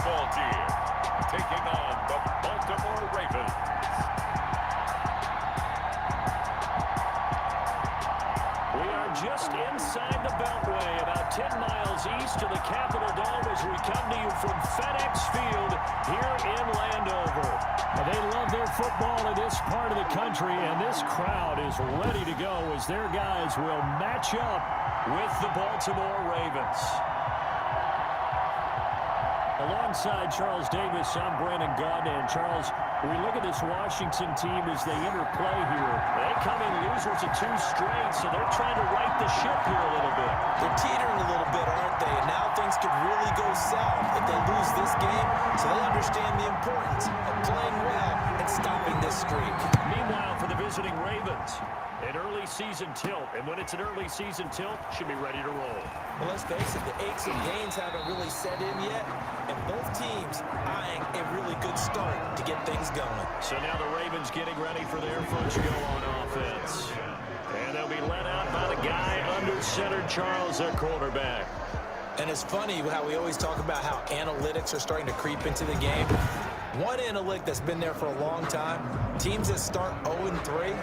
football team, taking on the Baltimore Ravens. We are just inside the Beltway, about 10 miles east of the Capitol Dome as we come to you from FedEx Field here in Landover. They love their football in this part of the country, and this crowd is ready to go as their guys will match up with the Baltimore Ravens. Alongside Charles Davis, I'm Brandon Gaudin. And Charles, we look at this Washington team as they interplay here. They come in losers of 2 straight, so they're trying to right the ship here a little bit. They're teetering a little bit, aren't they? And now things could really go south if they lose this game, so they understand the importance of playing well and stopping this streak. Meanwhile, for the visiting Ravens, an early season tilt. And when it's an early season tilt, should be ready to roll. Well, let's face it, the aches and gains haven't really set in yet, and both teams eyeing a really good start to get things going. So now the Ravens getting ready for their first go on offense. And they'll be led out by the guy under center, Charles, their quarterback. And it's funny how we always talk about how analytics are starting to creep into the game. One analytic that's been there for a long time, teams that start 0-3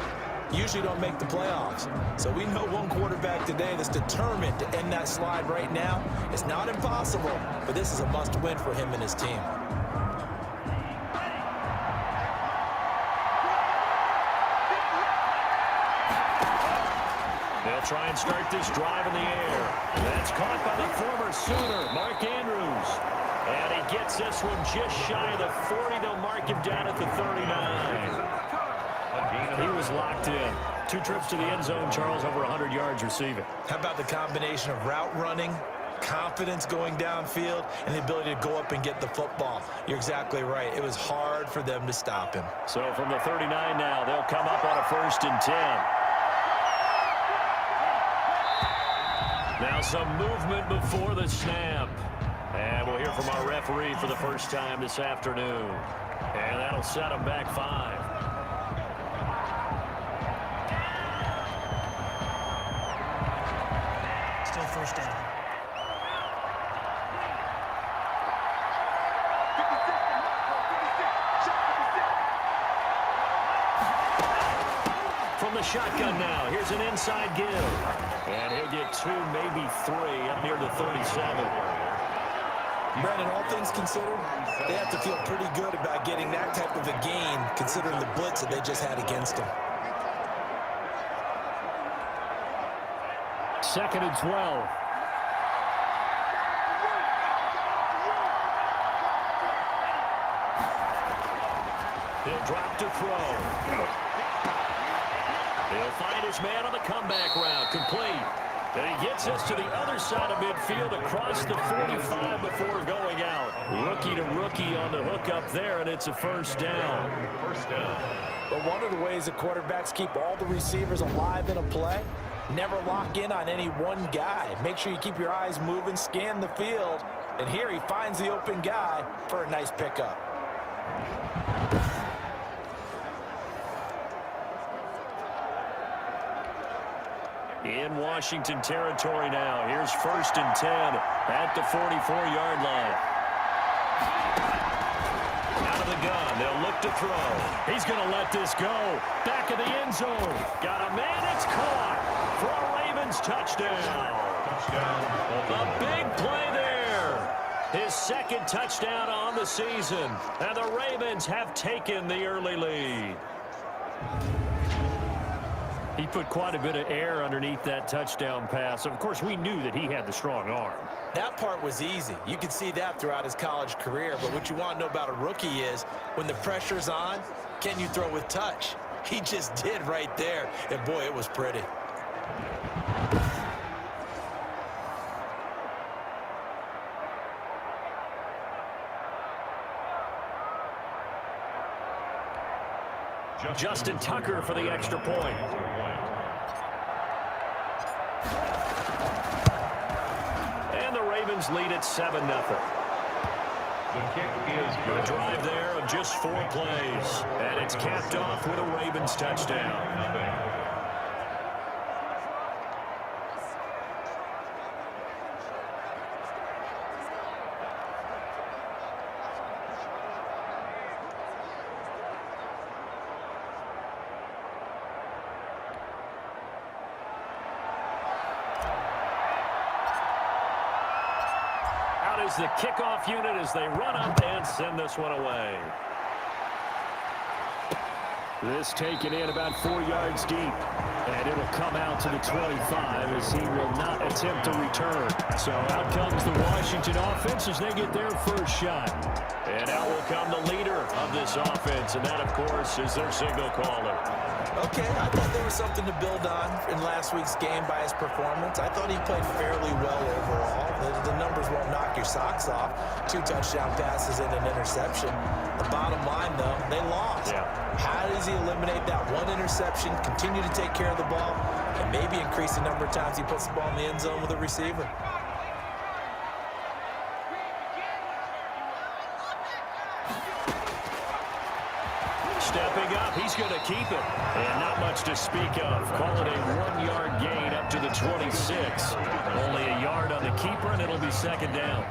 usually don't make the playoffs. So we know one quarterback today that's determined to end that slide right now. It's not impossible, but this is a must-win for him and his team. They'll try and start this drive in the air. That's caught by the former Sooner, Mark Andrews. And he gets this one just shy of the 40. They'll mark him down at the 39. He was locked in. 2 trips to the end zone, Charles, over 100 yards receiving. How about the combination of route running, confidence going downfield, and the ability to go up and get the football? You're exactly right. It was hard for them to stop him. So from the 39 now, they'll come up on a 1st and 10. Now some movement before the snap. And we'll hear from our referee for the first time this afternoon. And that'll set them back 5. Still first down. From the shotgun now, here's an inside give. And he'll get 2, maybe 3, up near the 37. Brandon, all things considered, they have to feel pretty good about getting that type of a gain, considering the blitz that they just had against them. 2nd and 12. He'll drop to throw. He'll find his man on the comeback route, complete. And he gets us to the other side of midfield across the 45 before going out. Rookie to rookie on the hook up there, and it's a first down. But one of the ways the quarterbacks keep all the receivers alive in a play, never lock in on any one guy. Make sure you keep your eyes moving, scan the field. And here he finds the open guy for a nice pickup. In Washington territory now. Here's 1st and 10 at the 44-yard line. Out of the gun. They'll look to throw. He's going to let this go. Back of the end zone. Got a man. It's caught for a Ravens touchdown. A big play there. His 2nd touchdown on the season. And the Ravens have taken the early lead. He put quite a bit of air underneath that touchdown pass. Of course, we knew that he had the strong arm. That part was easy. You could see that throughout his college career. But what you want to know about a rookie is when the pressure's on, can you throw with touch? He just did right there. And, boy, it was pretty. Justin Tucker for the extra point. And the Ravens lead at 7-0. A drive there of just 4 plays. And it's capped off with a Ravens touchdown. is the kickoff unit as they run up and send this one away. This taken in about 4 yards deep. And it'll come out to the 25 as he will not attempt to return. So out comes the Washington offense as they get their first shot. And out will come the leader of this offense, and that, of course, is their signal caller. Okay, I thought there was something to build on in last week's game by his performance. I thought he played fairly well overall. The numbers won't knock your socks off. 2 touchdown passes and an interception. The bottom line, though, they lost. Yeah. How does he eliminate that 1 interception, continue to take care of the ball, and maybe increase the number of times he puts the ball in the end zone with a receiver? Stepping up, he's going to keep it. And not much to speak of. Call it a 1-yard gain up to the 26. Only a yard on the keeper, and it'll be second down.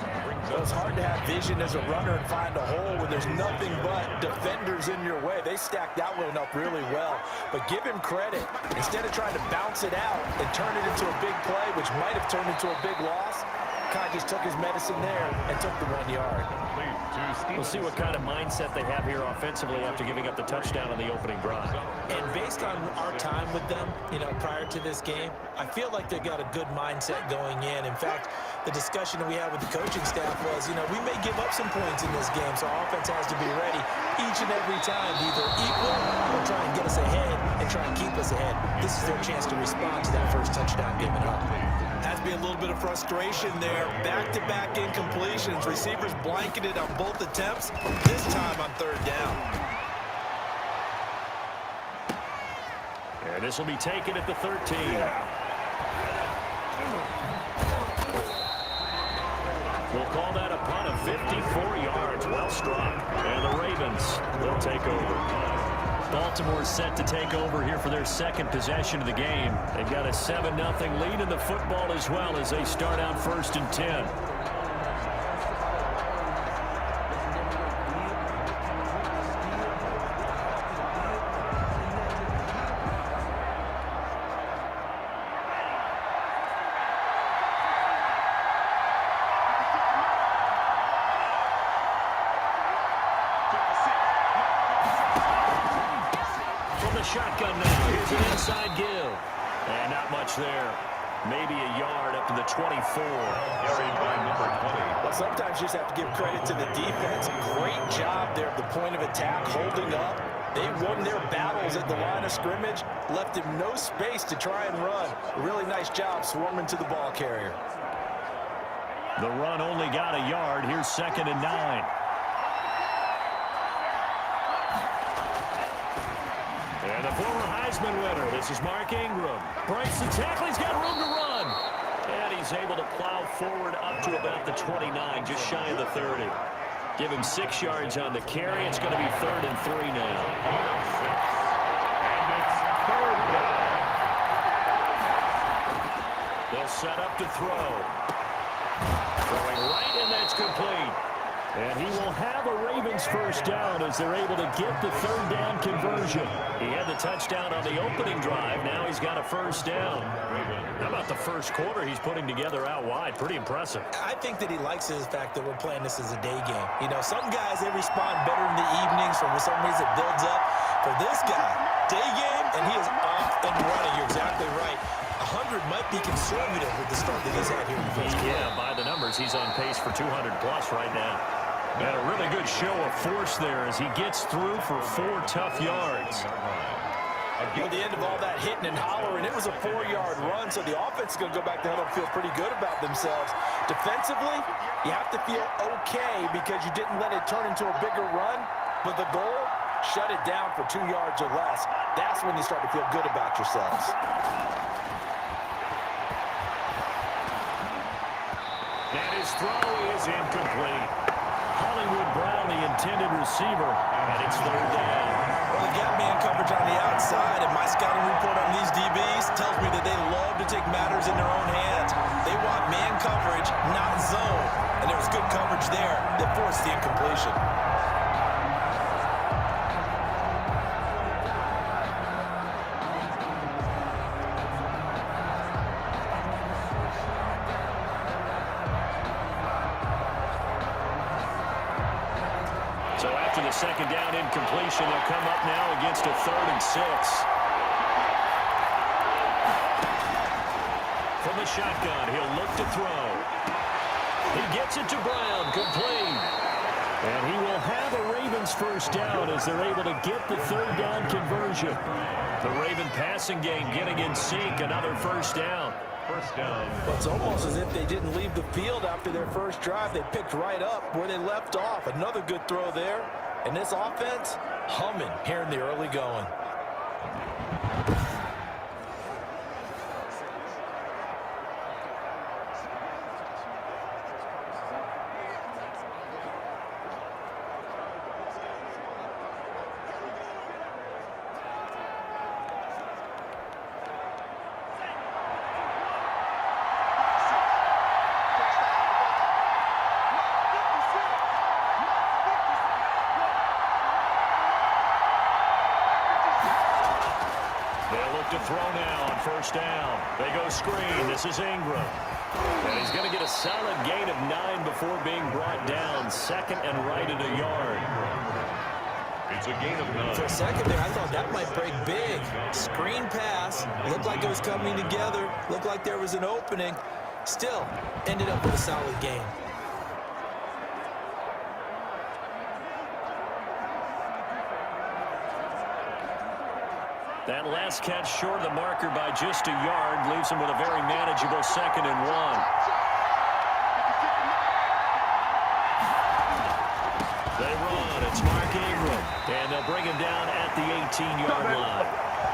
Well, it's hard to have vision as a runner and find a hole when there's nothing but defenders in your way. They stacked that one up really well. But give him credit. Instead of trying to bounce it out and turn it into a big play, which might have turned into a big loss, Kai just took his medicine there and took the 1 yard. We'll see what kind of mindset they have here offensively after giving up the touchdown on the opening drive. And based on our time with them, prior to this game, I feel like they've got a good mindset going in. In fact, the discussion that we had with the coaching staff was, we may give up some points in this game, so our offense has to be ready each and every time to either equal or try and get us ahead and try and keep us ahead. This is their chance to respond to that first touchdown given up. Has to be a little bit of frustration there. Back-to-back incompletions. Receivers blanketed on both attempts, this time on 3rd down. And this will be taken at the 13. We'll call that a punt of 54 yards. Well struck. And the Ravens will take over. Baltimore set to take over here for their second possession of the game. They've got a 7-0 lead in the football as well as they start out 1st and 10. Shotgun now. Here's an inside give. And not much there. Maybe a yard up to the 24. Well, sometimes you just have to give credit to the defense. Great job there at the point of attack, holding up. They won their battles at the line of scrimmage, left him no space to try and run. Really nice job swarming to the ball carrier. The run only got a yard. Here's 2nd and 9. And the former Heisman winner, this is Mark Ingram. Breaks the tackle, he's got room to run. And he's able to plow forward up to about the 29, just shy of the 30. Give him 6 yards on the carry. It's going to be 3rd and 3 now. They'll set up to throw. Throwing right, and that's complete. And he will have a Ravens first down as they're able to get the 3rd down conversion. He had the touchdown on the opening drive. Now he's got a first down. How about the first quarter he's putting together out wide? Pretty impressive. I think that he likes the fact that we're playing this as a day game. Some guys, they respond better in the evenings. For some reason, it builds up. For this guy, day game, and he is off and running. You're exactly right. 100 might be conservative with the start that he's had here in the first quarter. Yeah, by the numbers, he's on pace for 200-plus right now. And a really good show of force there as he gets through for 4 tough yards. At the end of all that hitting and hollering, it was a 4-yard run, so the offense is going to go back to huddle and feel pretty good about themselves. Defensively, you have to feel okay because you didn't let it turn into a bigger run, but the goal, shut it down for 2 yards or less. That's when you start to feel good about yourselves. And his throw is incomplete. Hollywood Brown, the intended receiver, and it's 3rd down. Well, they got man coverage on the outside, and my scouting report on these DBs tells me that they love to take matters in their own hands. They want man coverage, not zone. And there was good coverage there that forced the incompletion. So after the second down incompletion, they'll come up now against a 3rd and 6. From the shotgun, he'll look to throw. He gets it to Brown, complete. And he will have a Ravens first down as they're able to get the 3rd down conversion. The Raven passing game getting in sync, another first down. First down. Well, it's almost as if they didn't leave the field after their first drive. They picked right up where they left off. Another good throw there. And this offense, humming here in the early going. To throw now on first down. They go screen. This is Ingram. And he's going to get a solid gain of 9 before being brought down. 2nd and right at a yard. It's a gain of 9. For a second there, I thought that might break big. Screen pass. Looked like it was coming together. Looked like there was an opening. Still, ended up with a solid gain. That last catch short of the marker by just a yard leaves him with a very manageable 2nd and 1. They run. It's Mark Ingram. And they'll bring him down at the 18-yard line.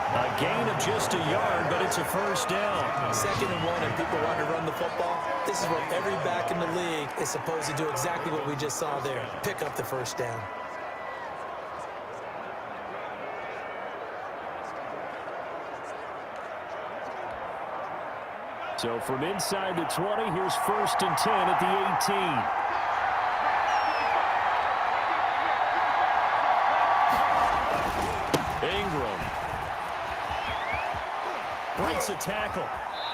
A gain of just a yard, but it's a first down. 2nd and 1, and people want to run the football. This is what every back in the league is supposed to do, exactly what we just saw there. Pick up the first down. So from inside the 20, here's 1st and 10 at the 18. Ingram breaks a tackle.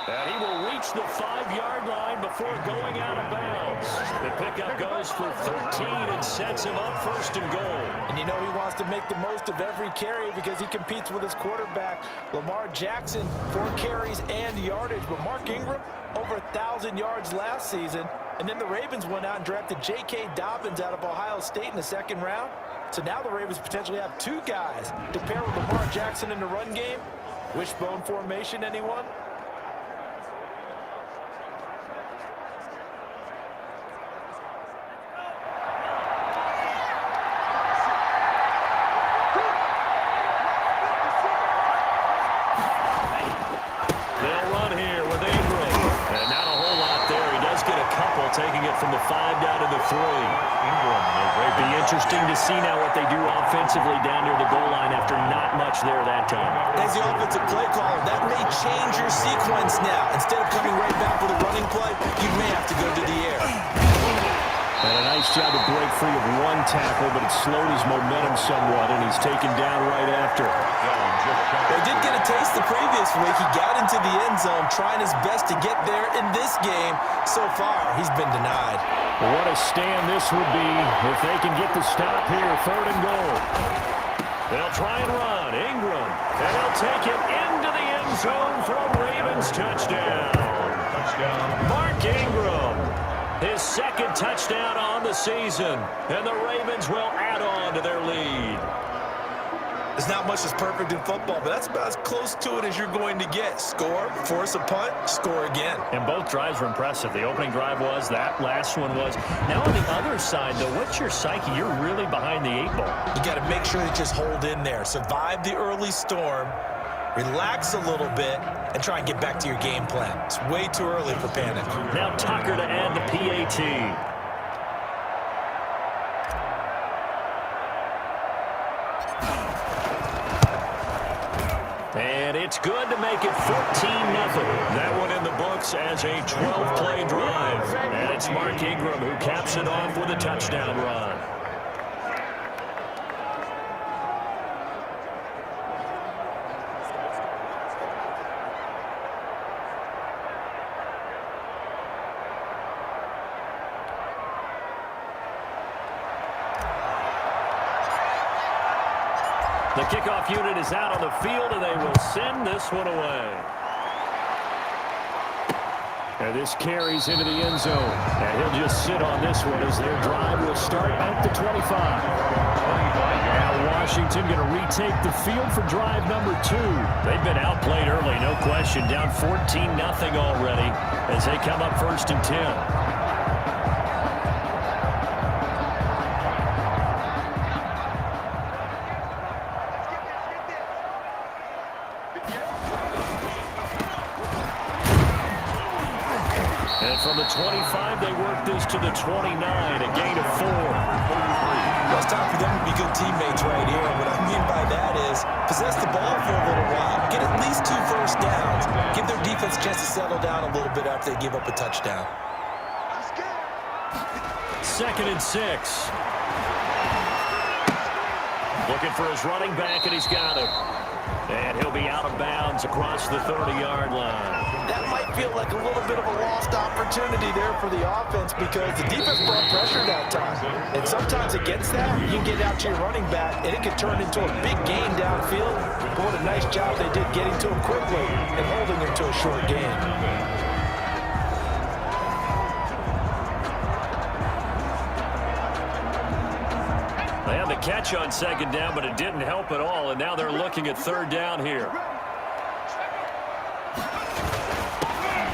And he will reach the 5-yard line before going out of bounds. The pickup goes for 13 and sets him up 1st and goal. And you know he wants to make the most of every carry because he competes with his quarterback, Lamar Jackson, 4 carries and yardage. But Mark Ingram, over 1,000 yards last season. And then the Ravens went out and drafted J.K. Dobbins out of Ohio State in the 2nd round. So now the Ravens potentially have 2 guys to pair with Lamar Jackson in the run game. Wishbone formation, anyone? Taking it from the 5 down to the 3. It'll be interesting to see now what they do offensively down near the goal line after not much there that time. As the offensive play caller, that may change your sequence now. Instead of coming right back with a running play, you may have to go to the air. And a nice job to break free of 1 tackle, but it slowed his momentum somewhat, and he's taken down right after. They did get a taste the previous week. He got into the end zone, trying his best to get there in this game. So far, he's been denied. What a stand this would be if they can get the stop here, 3rd and goal. They'll try and run. Ingram, and they'll take it into the end zone for a Ravens touchdown. Mark Ingram, his 2nd touchdown on the season, and the Ravens will add on to their lead. There's not much that's perfect in football, but that's about as close to it as you're going to get. Score, force a punt, score again. And both drives were impressive. The opening drive was, that last one was. Now on the other side, though, what's your psyche? You're really behind the 8 ball. You got to make sure to just hold in there. Survive the early storm, relax a little bit, and try and get back to your game plan. It's way too early for panic. Now Tucker to add the PAT. And it's good to make it 14-0. That one in the books as a 12-play drive. And it's Mark Ingram who caps it off with a touchdown run. The kickoff unit is out on the field, and they will send this one away. And this carries into the end zone. And he'll just sit on this one as their drive will start at the 25. Now Washington going to retake the field for drive number 2. They've been outplayed early, no question. Down 14-0 already as they come up 1st and 10. And from the 25, they work this to the 29, a gain of 4. Well, it's time for them to be good teammates right here. What I mean by that is possess the ball for a little while, get at least 2 first downs, give their defense a chance to settle down a little bit after they give up a touchdown. 2nd and 6. Looking for his running back, and he's got him. And he'll be out of bounds across the 30-yard line. That might feel like a little bit of a lost opportunity there for the offense because the defense brought pressure that time. And sometimes against that, you can get out to your running back, and it can turn into a big gain downfield. But what a nice job they did getting to him quickly and holding him to a short gain. They had the catch on 2nd down, but it didn't help at all, and now they're looking at 3rd down here.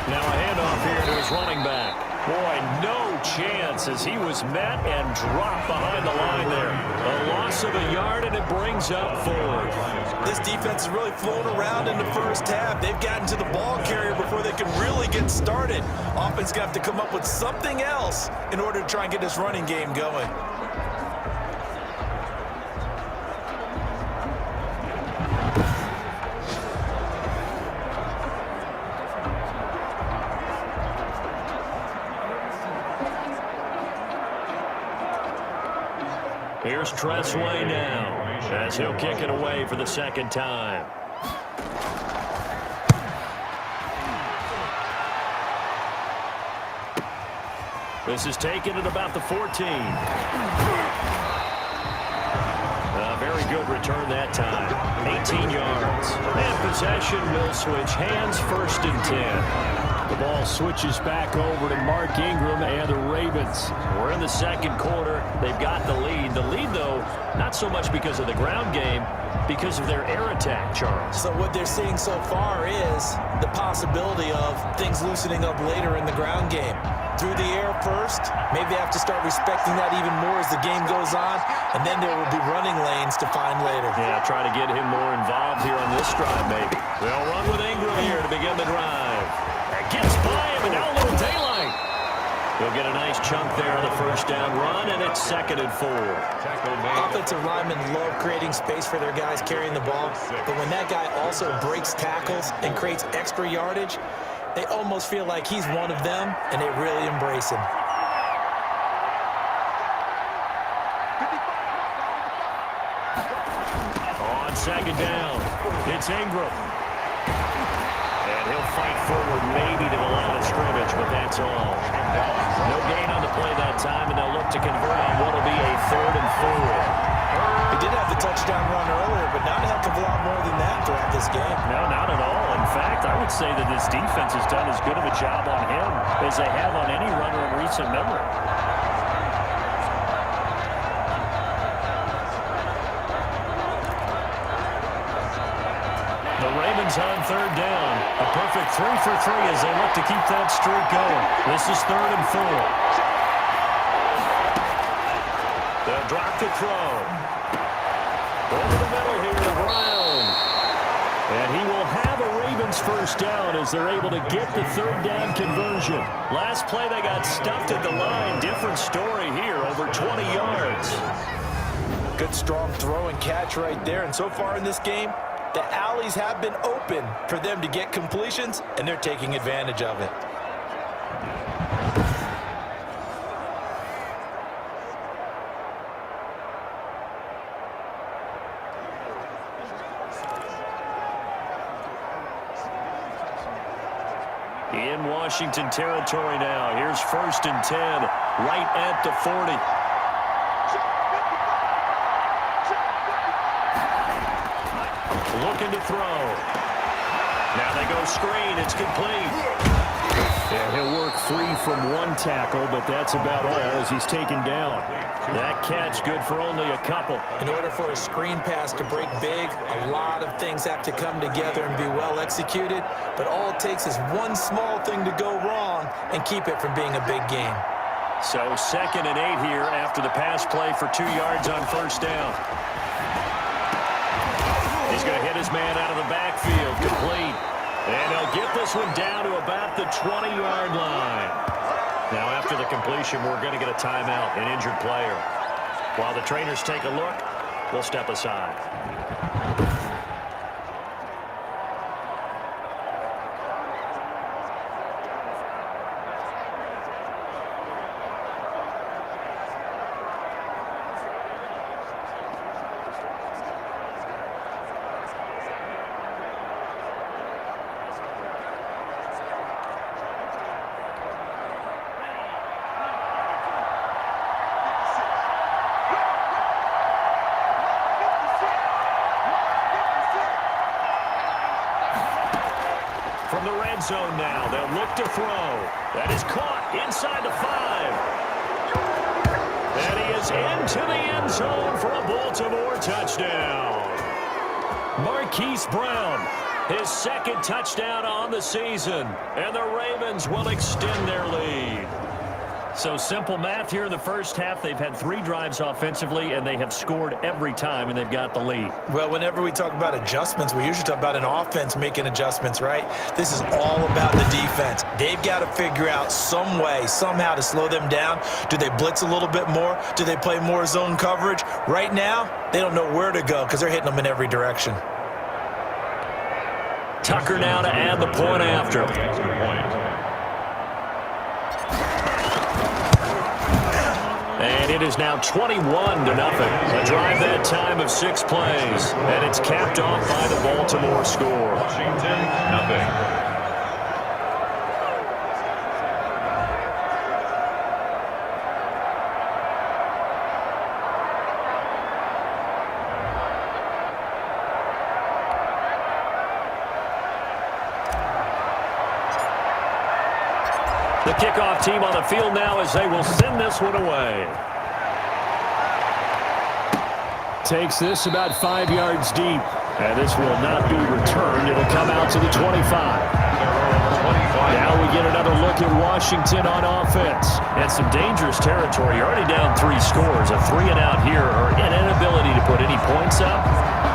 Now a handoff here to his running back. Boy, no chance as he was met and dropped behind the line there. A loss of a yard, and it brings up 4th. This defense is really flown around in the first half. They've gotten to the ball carrier before they can really get started. Offense going to have to come up with something else in order to try and get this running game going. Here's Tressway now as he'll kick it away for the 2nd time. This is taken at about the 14. A very good return that time. 18 yards. And possession will switch hands, 1st and 10. The ball switches back over to Mark Ingram and the Ravens. We're in the 2nd quarter. They've got the lead. The lead, though, not so much because of the ground game, because of their air attack, Charles. So what they're seeing so far is the possibility of things loosening up later in the ground game. Through the air first, maybe they have to start respecting that even more as the game goes on, and then there will be running lanes to find later. Yeah, try to get him more involved here on this drive, maybe. They'll run with Ingram here to begin the drive. Gets by him, and now a little daylight. He'll get a nice chunk there on the 1st down run, and it's 2nd and 4. Offensive linemen love creating space for their guys carrying the ball, but when that guy also breaks tackles and creates extra yardage, they almost feel like he's one of them, and they really embrace him. On 2nd down, it's Ingram. And he'll fight forward maybe to the line of scrimmage, but that's all. No gain on the play that time, and they'll look to convert on what will be a 3rd and 4. He did have the touchdown run earlier, but not a heck of a lot more than that throughout this game. No, not at all. In fact, I would say that this defense has done as good of a job on him as they have on any runner in recent memory. The Ravens on 3rd down. A perfect 3 for 3 as they look to keep that streak going. This is 3rd and 4. They'll drop to throw. Over the middle here to Brown. And he will have a Ravens 1st down as they're able to get the 3rd down conversion. Last play they got stuffed at the line. Different story here, over 20 yards. Good strong throw and catch right there. And so far in this game, the alleys have been open for them to get completions, and they're taking advantage of it. In Washington territory now. Here's 1st and 10, right at the 40. Looking to throw. Now they go screen. It's complete. And he'll work free from one tackle, but that's about all as he's taken down. That catch good for only a couple. In order for a screen pass to break big, a lot of things have to come together and be well executed, but all it takes is one small thing to go wrong and keep it from being a big game. So 2nd and 8 here after the pass play for 2 yards on first down. He's going to hit his man out of the backfield, complete. And he'll get this one down to about the 20-yard line. Now, after the completion, we're going to get a timeout, an injured player. While the trainers take a look, we'll step aside. From the red zone now, they'll look to throw. That is caught inside the 5. And he is into the end zone for a Baltimore touchdown. Marquise Brown, his 2nd touchdown on the season. And the Ravens will extend their lead. So simple math here in the first half. They've had 3 drives offensively, and they have scored every time, and they've got the lead. Well, whenever we talk about adjustments, we usually talk about an offense making adjustments, right? This is all about the defense. They've got to figure out some way, somehow to slow them down. Do they blitz a little bit more? Do they play more zone coverage? Right now, they don't know where to go because they're hitting them in every direction. Tucker now to add the point after. And it is now 21-0. A drive that time of 6 plays. And it's capped off by the Baltimore score. Washington, nothing. The kickoff team on the field now as they will send this one away. Takes this about 5 yards deep. And this will not be returned. It'll come out to the 25. Now we get another look at Washington on offense. And some dangerous territory. You're already down 3 scores. A 3-and-out here, or an inability to put any points up.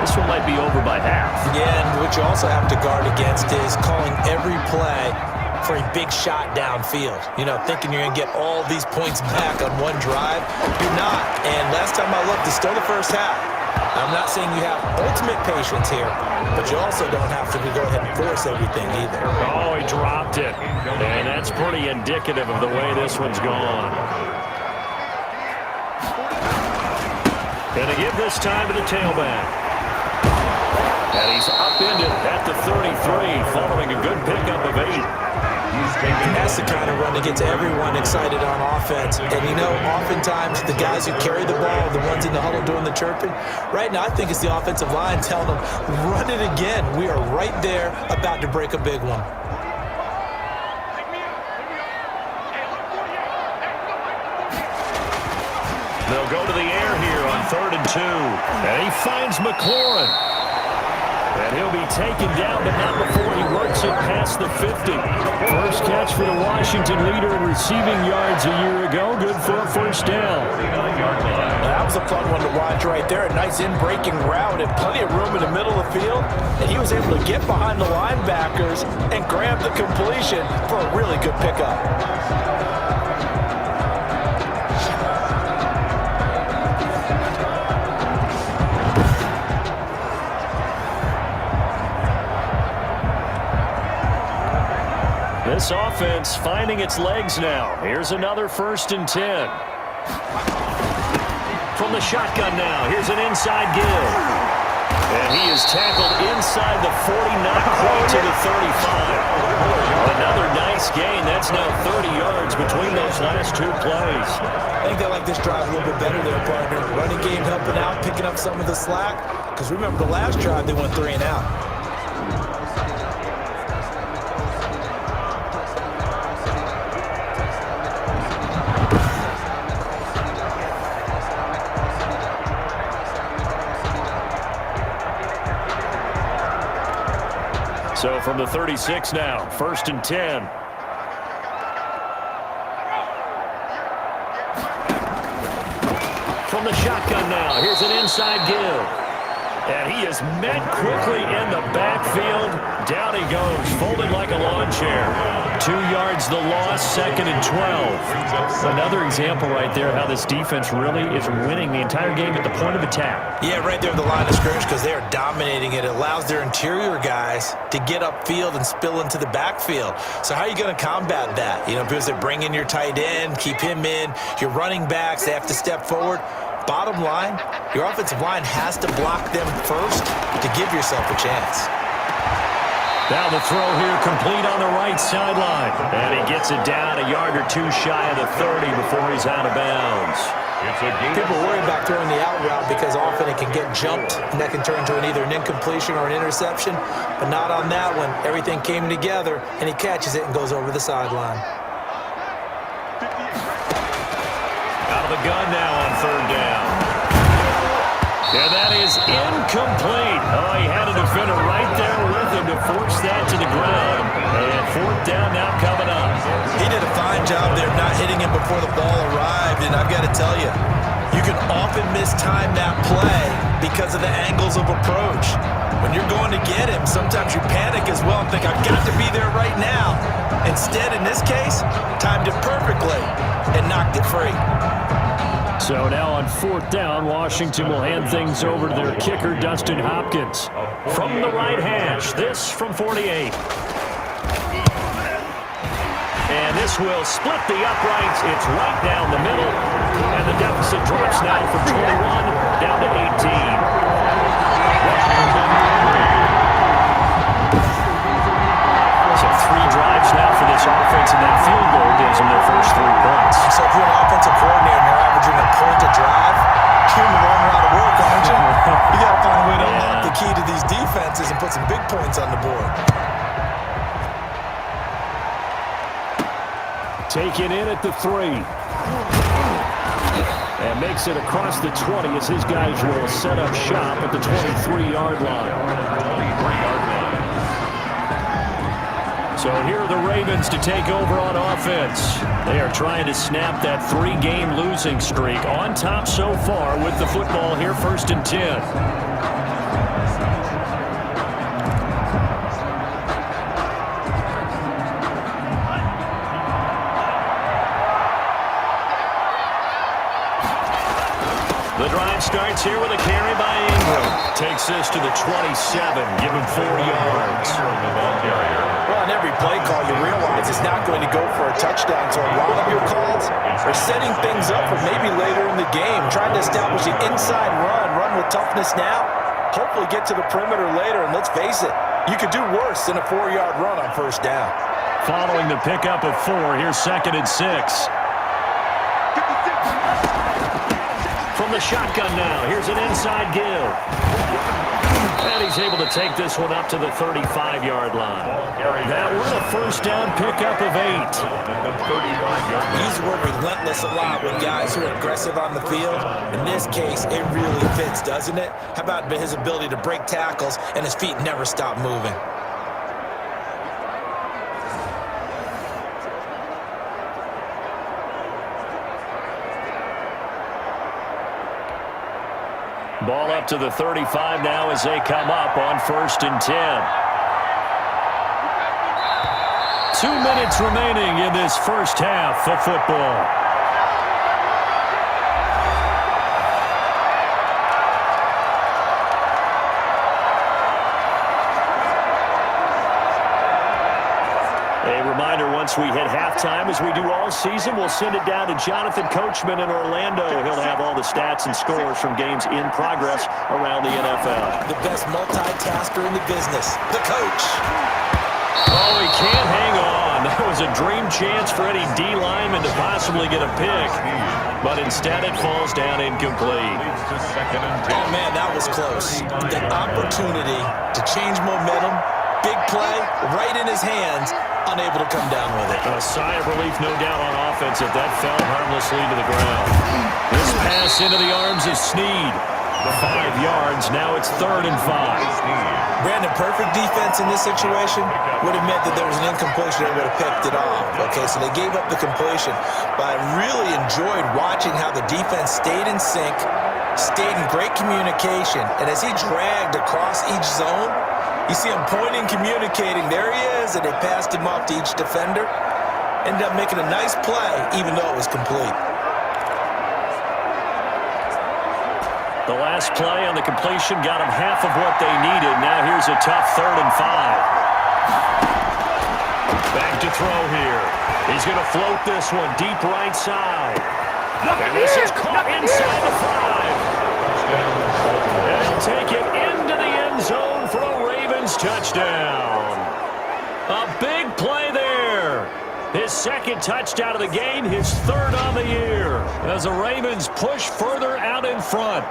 This one might be over by half. Yeah, and what you also have to guard against is calling every play for a big shot downfield. You know, thinking you're going to get all these points back on one drive. You're not. And last time I looked, it's still the first half. I'm not saying you have ultimate patience here, but you also don't have to go ahead and force everything either. Oh, he dropped it. And that's pretty indicative of the way this one's gone. Gonna give this time to the tailback. And he's upended at the 33, following a good pickup of 8. That's the kind of run that gets everyone excited on offense. And, you know, oftentimes the guys who carry the ball, the ones in the huddle doing the chirping, right now I think it's the offensive line telling them, run it again. We are right there about to break a big one. They'll go to the air here on 3rd and 2. And he finds McLaurin. And he'll be taken down, but not before he works it past the 50. First catch for the Washington leader in receiving yards a year ago. Good for a first down. That was a fun one to watch right there. A nice in-breaking route and plenty of room in the middle of the field. And he was able to get behind the linebackers and grab the completion for a really good pickup. This offense finding its legs now. Here's another 1st and 10. From the shotgun now, here's an inside give. And he is tackled inside the 40, not quite to the 35. Another nice gain. That's now 30 yards between those last 2 plays. I think they like this drive a little bit better there, partner. Running game helping out, picking up some of the slack. because remember the last drive they went 3 and out. So from the 36 now, 1st and 10. From the shotgun now, here's an inside give. And he is met quickly in the backfield. Down he goes, folded like a lawn chair. 2 yards the loss, 2nd and 12. Another example right there how this defense really is winning the entire game at the point of attack. Yeah, right there at the line of scrimmage because they are dominating it. It allows their interior guys to get upfield and spill into the backfield. So how are you going to combat that? You know, because they bring in your tight end, keep him in. Your running backs, they have to step forward. Bottom line, your offensive line has to block them first to give yourself a chance. Now the throw here complete on the right sideline. And he gets it down a yard or 2 shy of the 30 before he's out of bounds. People worry about throwing the out route because often it can get jumped and that can turn into either an incompletion or an interception. But not on that one. Everything came together and he catches it and goes over the sideline. Out of the gun now on 3rd down. And that is incomplete. Oh, he had a defender right there with him to force that to the ground. And 4th down now coming up. He did a fine job there not hitting him before the ball arrived. And I've got to tell you, you can often mistime that play because of the angles of approach. When you're going to get him, sometimes you panic as well and think, I've got to be there right now. Instead, in this case, timed it perfectly and knocked it free. So now on 4th down, Washington will hand things over to their kicker, Dustin Hopkins. From the right hash, this from 48. And this will split the uprights. It's right down the middle. And the deficit drops now from 21 down to 18. So 3 drives now for this offense, and that field goal gives them their first 3 points. So if you're an offensive coordinator and you're averaging a point a drive, you're in the wrong route of work, aren't you? You got to find a way to unlock the key to these defenses and put some big points on the board. Taken in at the 3. And makes it across the 20 as his guys will set up shop at the 23-yard line. So here are the Ravens to take over on offense. They are trying to snap that 3-game losing streak. On top so far with the football here, 1st and 10. The drive starts here with a carry by Ingram. Takes this to the 27. Give him 4 yards. Well, on every play call, you realize it's not going to go for a touchdown. So a lot of your calls are setting things up for maybe later in the game, trying to establish the inside run with toughness now, hopefully get to the perimeter later. And let's face it, you could do worse than a 4-yard run on 1st down. Following the pickup of 4, here's 2nd and 6. From the shotgun now, here's an inside give. And he's able to take this one up to the 35-yard line. That was a 1st down pickup of 8. Use the word relentless a lot with guys who are aggressive on the field. In this case, it really fits, doesn't it? How about his ability to break tackles and his feet never stop moving? Ball up to the 35 now as they come up on 1st and 10. 2 minutes remaining in this first half of football. A reminder, once we hit halftime, as we do all season, we'll send it down to Jonathan Coachman in Orlando. He'll have all the stats and scores from games in progress around the NFL. The best multitasker in the business, the coach. Oh, he can't hang on. That was a dream chance for any D lineman to possibly get a pick, but instead it falls down incomplete. Oh, man, that was close. The opportunity to change momentum, big play, right in his hands, unable to come down with it. A sigh of relief, no doubt, on offense if that fell harmlessly to the ground. This pass into the arms of Snead. 5 yards, now it's 3rd and 5. Brandon, perfect defense in this situation would have meant that there was an incompletion. They would have picked it off. Okay, so they gave up the completion. But I really enjoyed watching how the defense stayed in sync, stayed in great communication. And as he dragged across each zone, you see him pointing, communicating. There he is, and they passed him off to each defender. Ended up making a nice play, even though it was complete. The last play on the completion got them half of what they needed. Now here's a tough 3rd and 5. Back to throw here. He's going to float this one deep right side. And this is caught inside the 5. And he'll take it into the end zone for a Ravens touchdown. A big play there. His 2nd touchdown of the game, his 3rd on the year, as the Ravens push further out in front.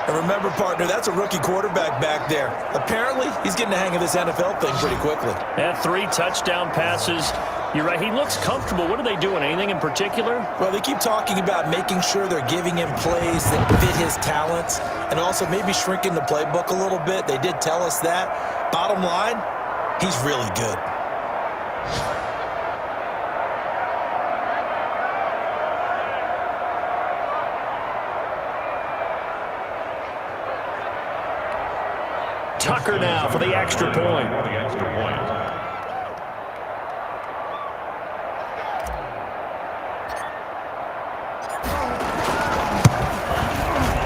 And remember, partner, that's a rookie quarterback back there. Apparently, he's getting the hang of this NFL thing pretty quickly. Had 3 touchdown passes. You're right, he looks comfortable. What are they doing, anything in particular? Well, they keep talking about making sure they're giving him plays that fit his talents and also maybe shrinking the playbook a little bit. They did tell us that. Bottom line, he's really good. Tucker now for the extra point.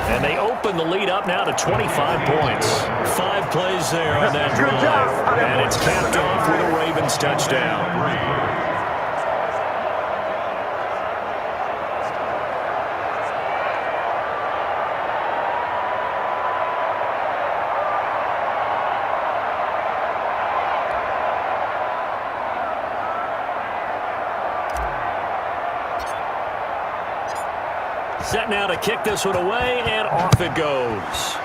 And they open the lead up now to 25 points. 5 plays there on that drive. And it's capped off with a Ravens touchdown. Set now to kick this one away, and off it goes.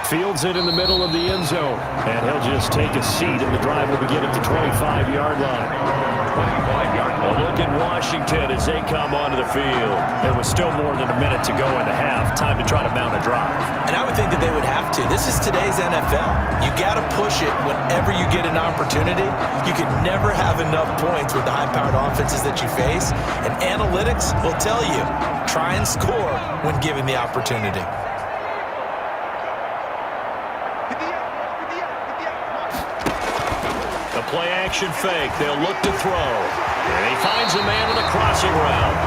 Fields it in the middle of the end zone, and he'll just take a seat, and the drive will begin at the 25-yard line. A look at Washington as they come onto the field. There was still more than a minute to go in the half. Time to try to mount a drive. And I would think that they would have to. This is today's NFL. You got to push it whenever you get an opportunity. You can never have enough points with the high-powered offenses that you face. And analytics will tell you, try and score when given the opportunity. The play-action fake. They'll look to throw. And he finds a man on the crossing route.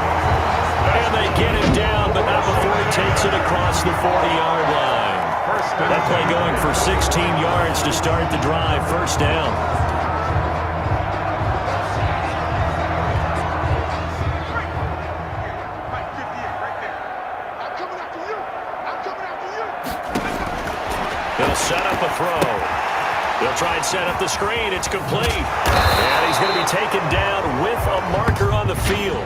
And they get him down, but not before he takes it across the 40-yard line. That play going for 16 yards to start the drive. 1st down. They'll set up a throw. They'll try and set up the screen. It's complete. And he's going to be taken down with a marker on the field.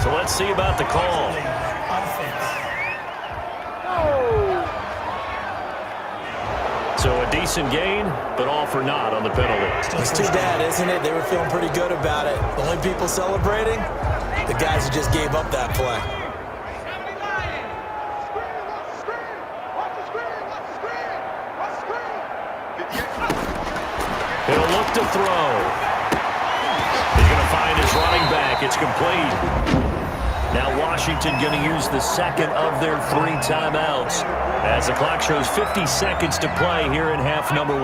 So let's see about the call. So a decent gain, but all for naught on the penalty. It's too bad, isn't it? They were feeling pretty good about it. The only people celebrating, the guys who just gave up that play. He'll look to throw. He's going to find his running back. It's complete. Now Washington going to use the 2nd of their 3 timeouts as the clock shows 50 seconds to play here in half number 1.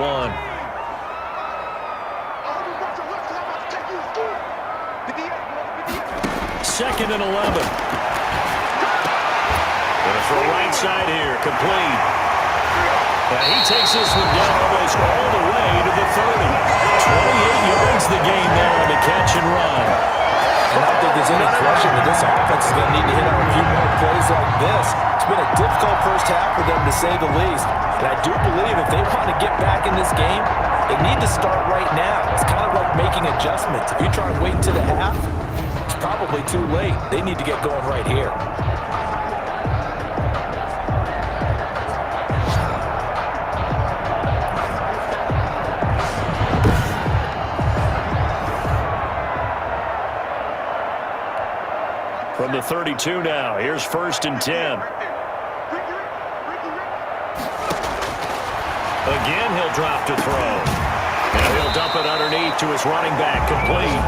Second and 11. Going for a right side here. Complete. He takes this one down almost all the way to the 30. 28 yards the game there on the catch and run. I don't think there's any question that this offense is going to need to hit on a few more plays like this. It's been a difficult first half for them, to say the least. And I do believe if they want to get back in this game, they need to start right now. It's kind of like making adjustments. If you try and wait to the half, it's probably too late. They need to get going right here. From the 32 now, here's 1st and 10. Again, he'll drop to throw. And he'll dump it underneath to his running back, complete.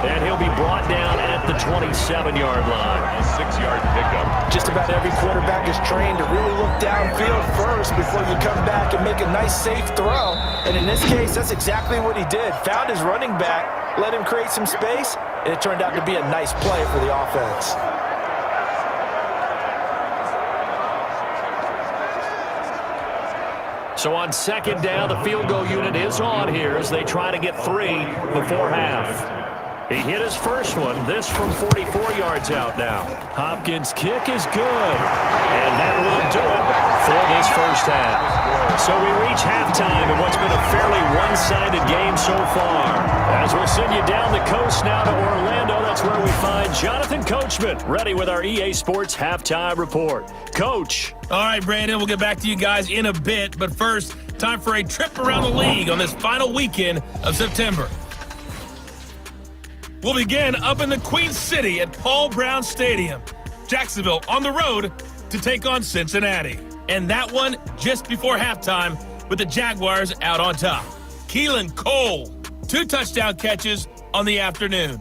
And he'll be brought down at the 27-yard line. A 6-yard pickup. Just about every quarterback is trained to really look downfield first before you come back and make a nice, safe throw. And in this case, that's exactly what he did. Found his running back, let him create some space, and it turned out to be a nice play for the offense. So on 2nd down, the field goal unit is on here as they try to get 3 before half. He hit his first one. This from 44 yards out now. Hopkins' kick is good. And that will do it for this first half. So we reach halftime in what's been a fairly one-sided game so far. As we'll send you down the coast now to Orlando, that's where we find Jonathan Coachman, ready with our EA Sports Halftime Report. Coach. All right, Brandon, we'll get back to you guys in a bit. But first, time for a trip around the league on this final weekend of September. We'll begin up in the Queen City at Paul Brown Stadium. Jacksonville on the road to take on Cincinnati. And that one just before halftime with the Jaguars out on top. Keelan Cole, 2 touchdown catches on the afternoon.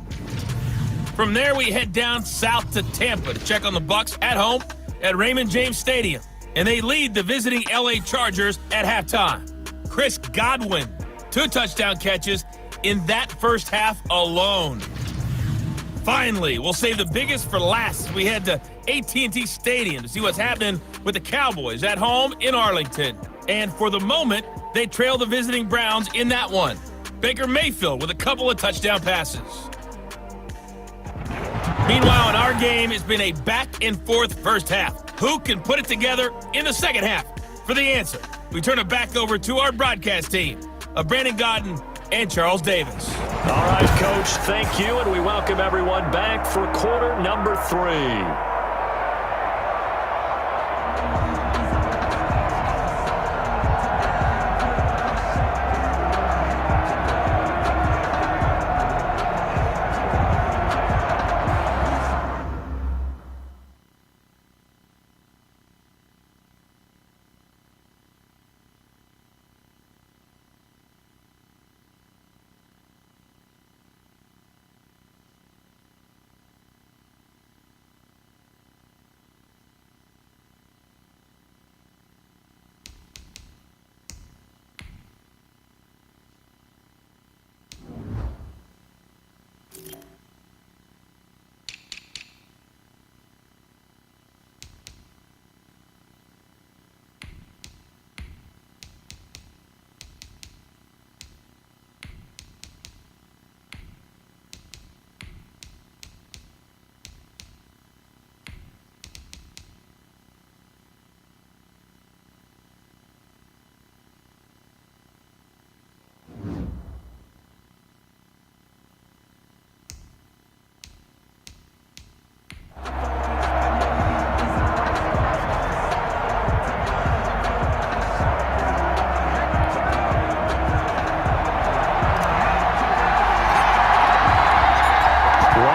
From there, we head down south to Tampa to check on the Bucs at home at Raymond James Stadium. And they lead the visiting LA Chargers at halftime. Chris Godwin, 2 touchdown catches in that first half alone. Finally, we'll save the biggest for last as we head to AT&T Stadium to see what's happening with the Cowboys at home in Arlington. And for the moment, they trail the visiting Browns in that one. Baker Mayfield with a couple of touchdown passes. Meanwhile, in our game, it's been a back-and-forth first half. Who can put it together in the second half? For the answer, we turn it back over to our broadcast team of Brandon Godden and Charles Davis. All right, Coach, thank you, and we welcome everyone back for quarter number 3.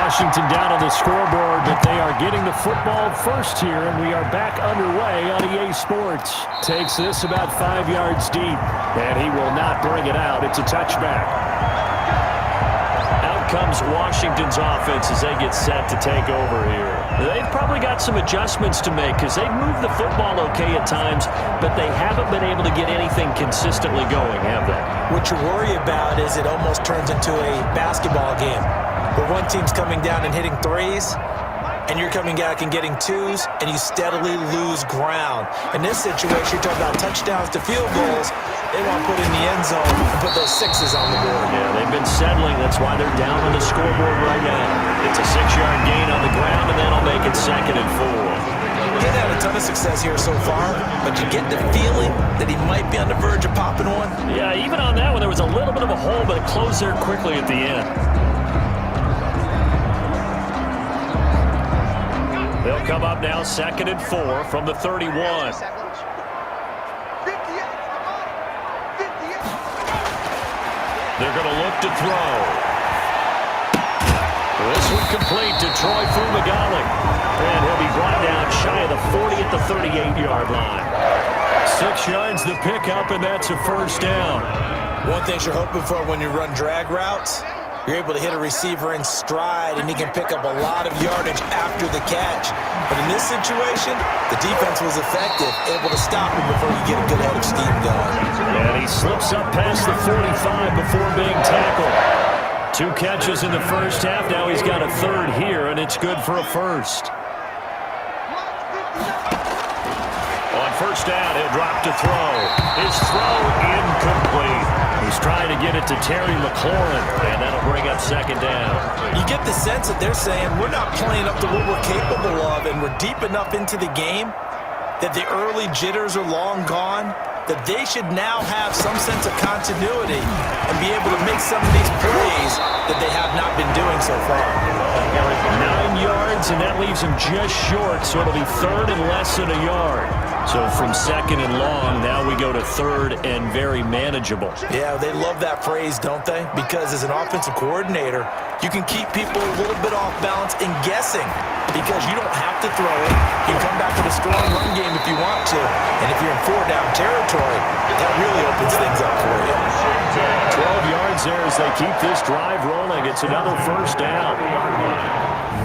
Washington down on the scoreboard, but they are getting the football first here, and we are back underway on EA Sports. Takes this about 5 yards deep, and he will not bring it out. It's a touchback. Out comes Washington's offense as they get set to take over here. They've probably got some adjustments to make because they've moved the football okay at times, but they haven't been able to get anything consistently going, have they? What you worry about is it almost turns into a basketball game where one team's coming down and hitting threes, and you're coming back and getting twos, and you steadily lose ground. In this situation, you're talking about touchdowns to field goals. They want to put in the end zone and put those sixes on the board. Yeah, they've been settling. That's why they're down on the scoreboard right now. It's a 6-yard gain on the ground, and then I'll make it 2nd and 4. He hasn't had a ton of success here so far, but you get the feeling that he might be on the verge of popping one. Yeah, even on that one, there was a little bit of a hole, but it closed there quickly at the end. They'll come up now 2nd and 4 from the 31. They're going to look to throw. This one complete to Troy Fumagalli. And he'll be brought down shy of the 40 at the 38-yard line. 6 yards the pickup, and that's a first down. One thing you're hoping for when you run drag routes, you're able to hit a receiver in stride, and he can pick up a lot of yardage after the catch. But in this situation, the defense was effective, able to stop him before you get a good head of steam going. And he slips up past the 45 before being tackled. 2 catches in the first half. Now he's got a third here, and it's good for a first. On first down, he'll drop to throw. His throw incomplete. He's trying to get it to Terry McLaurin, and that'll bring up 2nd down. You get the sense that they're saying we're not playing up to what we're capable of, and we're deep enough into the game that the early jitters are long gone, that they should now have some sense of continuity and be able to make some of these plays that they have not been doing so far. 9 yards, and that leaves him just short, so it'll be 3rd and less than a yard. So from 2nd and long, now we go to 3rd and very manageable. Yeah, they love that phrase, don't they? Because as an offensive coordinator, you can keep people a little bit off balance and guessing because you don't have to throw it. You can come back with a strong run game if you want to. And if you're in 4-down territory, that really opens things up for you. 12 yards there as they keep this drive rolling. It's another first down.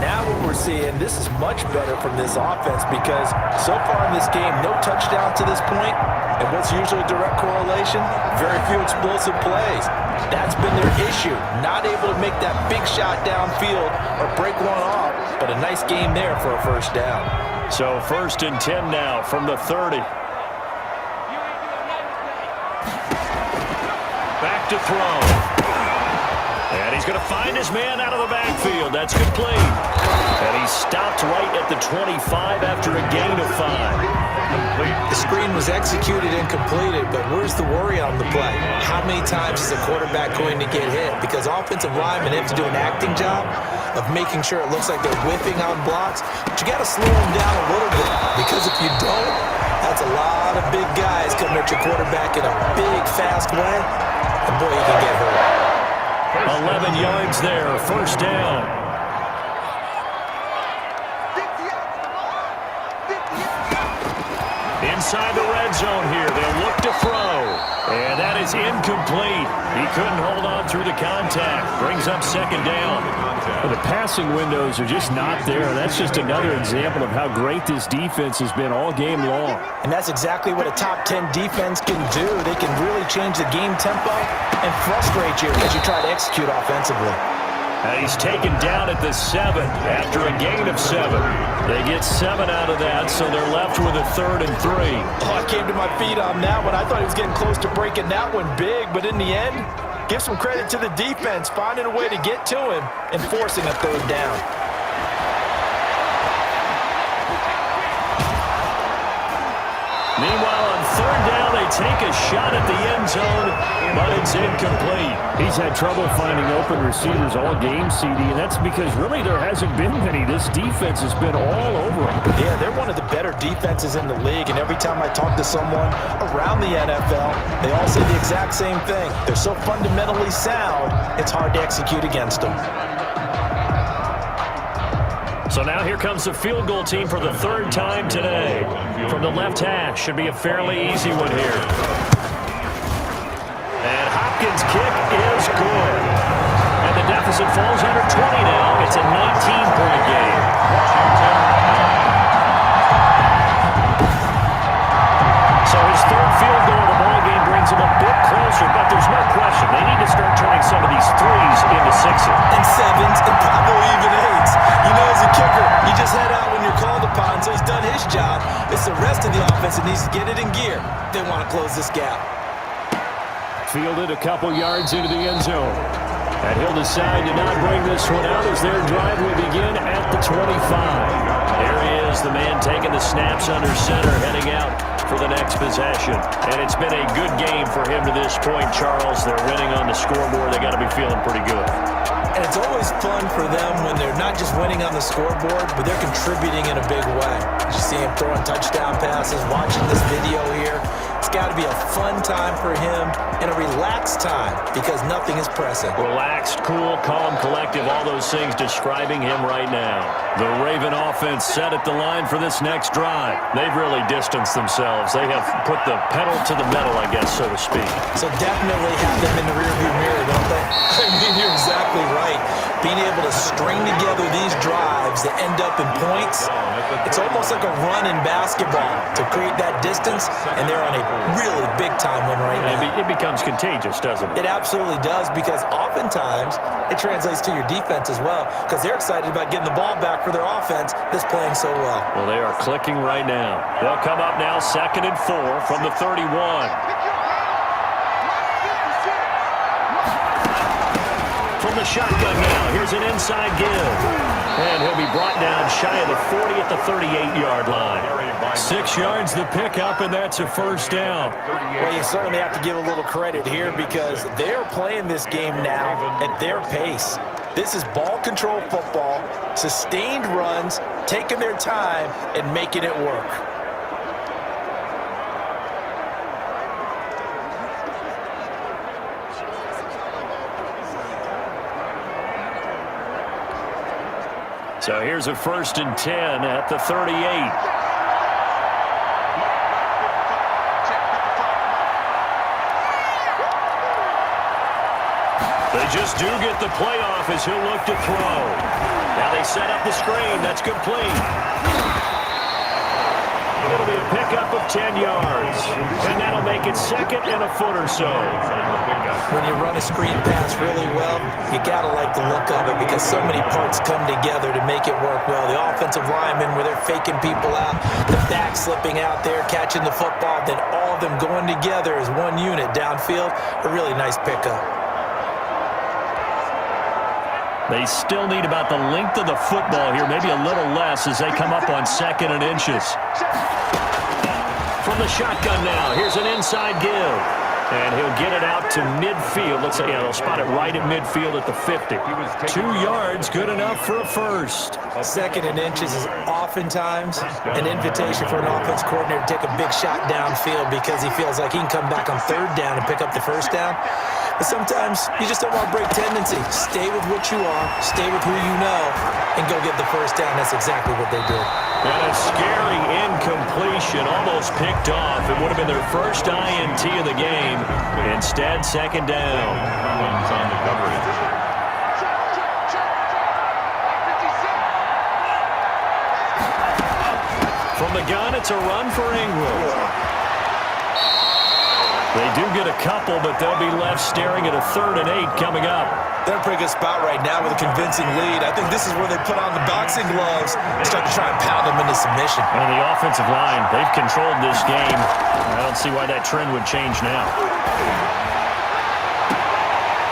Now what we're seeing, this is much better from this offense because so far in this game, no touchdown to this point, and what's usually a direct correlation? Very few explosive plays. That's been their issue, not able to make that big shot downfield or break one off, but a nice game there for a first down. So 1st and 10 now from the 30. Back to throw. And he's going to find his man out of the backfield. That's complete. And he stopped right at the 25 after a gain of 5. The screen was executed and completed, but where's the worry on the play? How many times is a quarterback going to get hit? Because offensive linemen have to do an acting job of making sure it looks like they're whipping on blocks, but you got to slow them down a little bit, because if you don't, that's a lot of big guys coming at your quarterback in a big, fast way, and boy, you can get hurt. 11 yards there, first down. Inside the red zone here, they'll look to throw. And that is incomplete. He couldn't hold on through the contact. Brings up 2nd down. Well, the passing windows are just not there. That's just another example of how great this defense has been all game long. And that's exactly what a top 10 defense can do. They can really change the game tempo and frustrate you as you try to execute offensively. And he's taken down at the 7 after a gain of 7. They get 7 out of that, so they're left with a 3rd and 3. Oh, I came to my feet on that one. I thought he was getting close to breaking that one big, but in the end, give some credit to the defense, finding a way to get to him and forcing a 3rd down. Meanwhile, on 3rd down, they take a shot at the end zone, but it's incomplete. He's had trouble finding open receivers all game, CD, and that's because really there hasn't been many. This defense has been all over him. Yeah, they're one of the better defenses in the league, and every time I talk to someone around the NFL, they all say the exact same thing. They're so fundamentally sound, it's hard to execute against them. So now here comes the field goal team for the 3rd time today. From the left hash, should be a fairly easy one here. And Hopkins' kick is good. And the deficit falls under 20 now. It's a 19-point game. So his 3rd field goal of the ball game brings him a bit closer, but there's no question. They need to start turning some of these 3s into 6s. And 7s, and probably even 8s. You know, as a kicker, you just head out when you're called upon, so he's done his job. It's the rest of the offense that needs to get it in gear. They want to close this gap. Fielded a couple yards into the end zone. And he'll decide to not bring this one out as their drive will begin at the 25. There he is, the man taking the snaps under center, heading out for the next possession. And it's been a good game for him to this point, Charles. They're winning on the scoreboard. They got to be feeling pretty good. And it's always fun for them when they're not just winning on the scoreboard, but they're contributing in a big way. You see him throwing touchdown passes, watching this video here. It's got to be a fun time for him and a relaxed time because nothing is pressing. Relaxed, cool, calm, collective, all those things describing him right now. The Raven offense set at the line for this next drive. They've really distanced themselves. They have put the pedal to the metal, I guess, so to speak. So definitely have them in the rearview mirror, don't they? I mean, you're exactly right. Being able to string together these drives that end up in points, it's almost like a run in basketball to create that distance, and they're on a really big-time one right now. It becomes contagious, doesn't it? It absolutely does, because oftentimes it translates to your defense as well, because they're excited about getting the ball back for their offense that's playing so well. Well, they are clicking right now. They'll come up now 2nd and 4 from the 31. From the shotgun now, here's an inside give. And he'll be brought down shy of the 40 at the 38-yard line. 6 yards the pickup, and that's a first down. Well, you certainly have to give a little credit here because they're playing this game now at their pace. This is ball control football, sustained runs, taking their time, and making it work. So here's a 1st and 10 at the 38. They just do get the playoff as he'll look to throw. Now they set up the screen. That's complete. It'll be a pickup of 10 yards. And that'll make it 2nd and a foot or so. When you run a screen pass really well, you got to like the look of it because so many parts come together to make it work well. The offensive linemen, where they're faking people out, the back slipping out there, catching the football, then all of them going together as one unit downfield. A really nice pickup. They still need about the length of the football here, maybe a little less as they come up on 2nd and inches. From the shotgun now, here's an inside give. And he'll get it out to midfield. Let's say, yeah, they'll spot it right at midfield at the 50. 2 yards, good enough for a first. 2nd and inches is oftentimes an invitation for an offense coordinator to take a big shot downfield because he feels like he can come back on 3rd down and pick up the first down. But sometimes you just don't want to break tendency. Stay with what you are, stay with who you know, and go get the first down. That's exactly what they did. And a scary incompletion, almost picked off. It would have been their first INT of the game. Instead, 2nd down. From the gun, it's a run for Ingram. They do get a couple, but they'll be left staring at a 3rd and 8 coming up. They're in a pretty good spot right now with a convincing lead. I think this is where they put on the boxing gloves and start to try and pound them into submission. And the offensive line, they've controlled this game. I don't see why that trend would change now.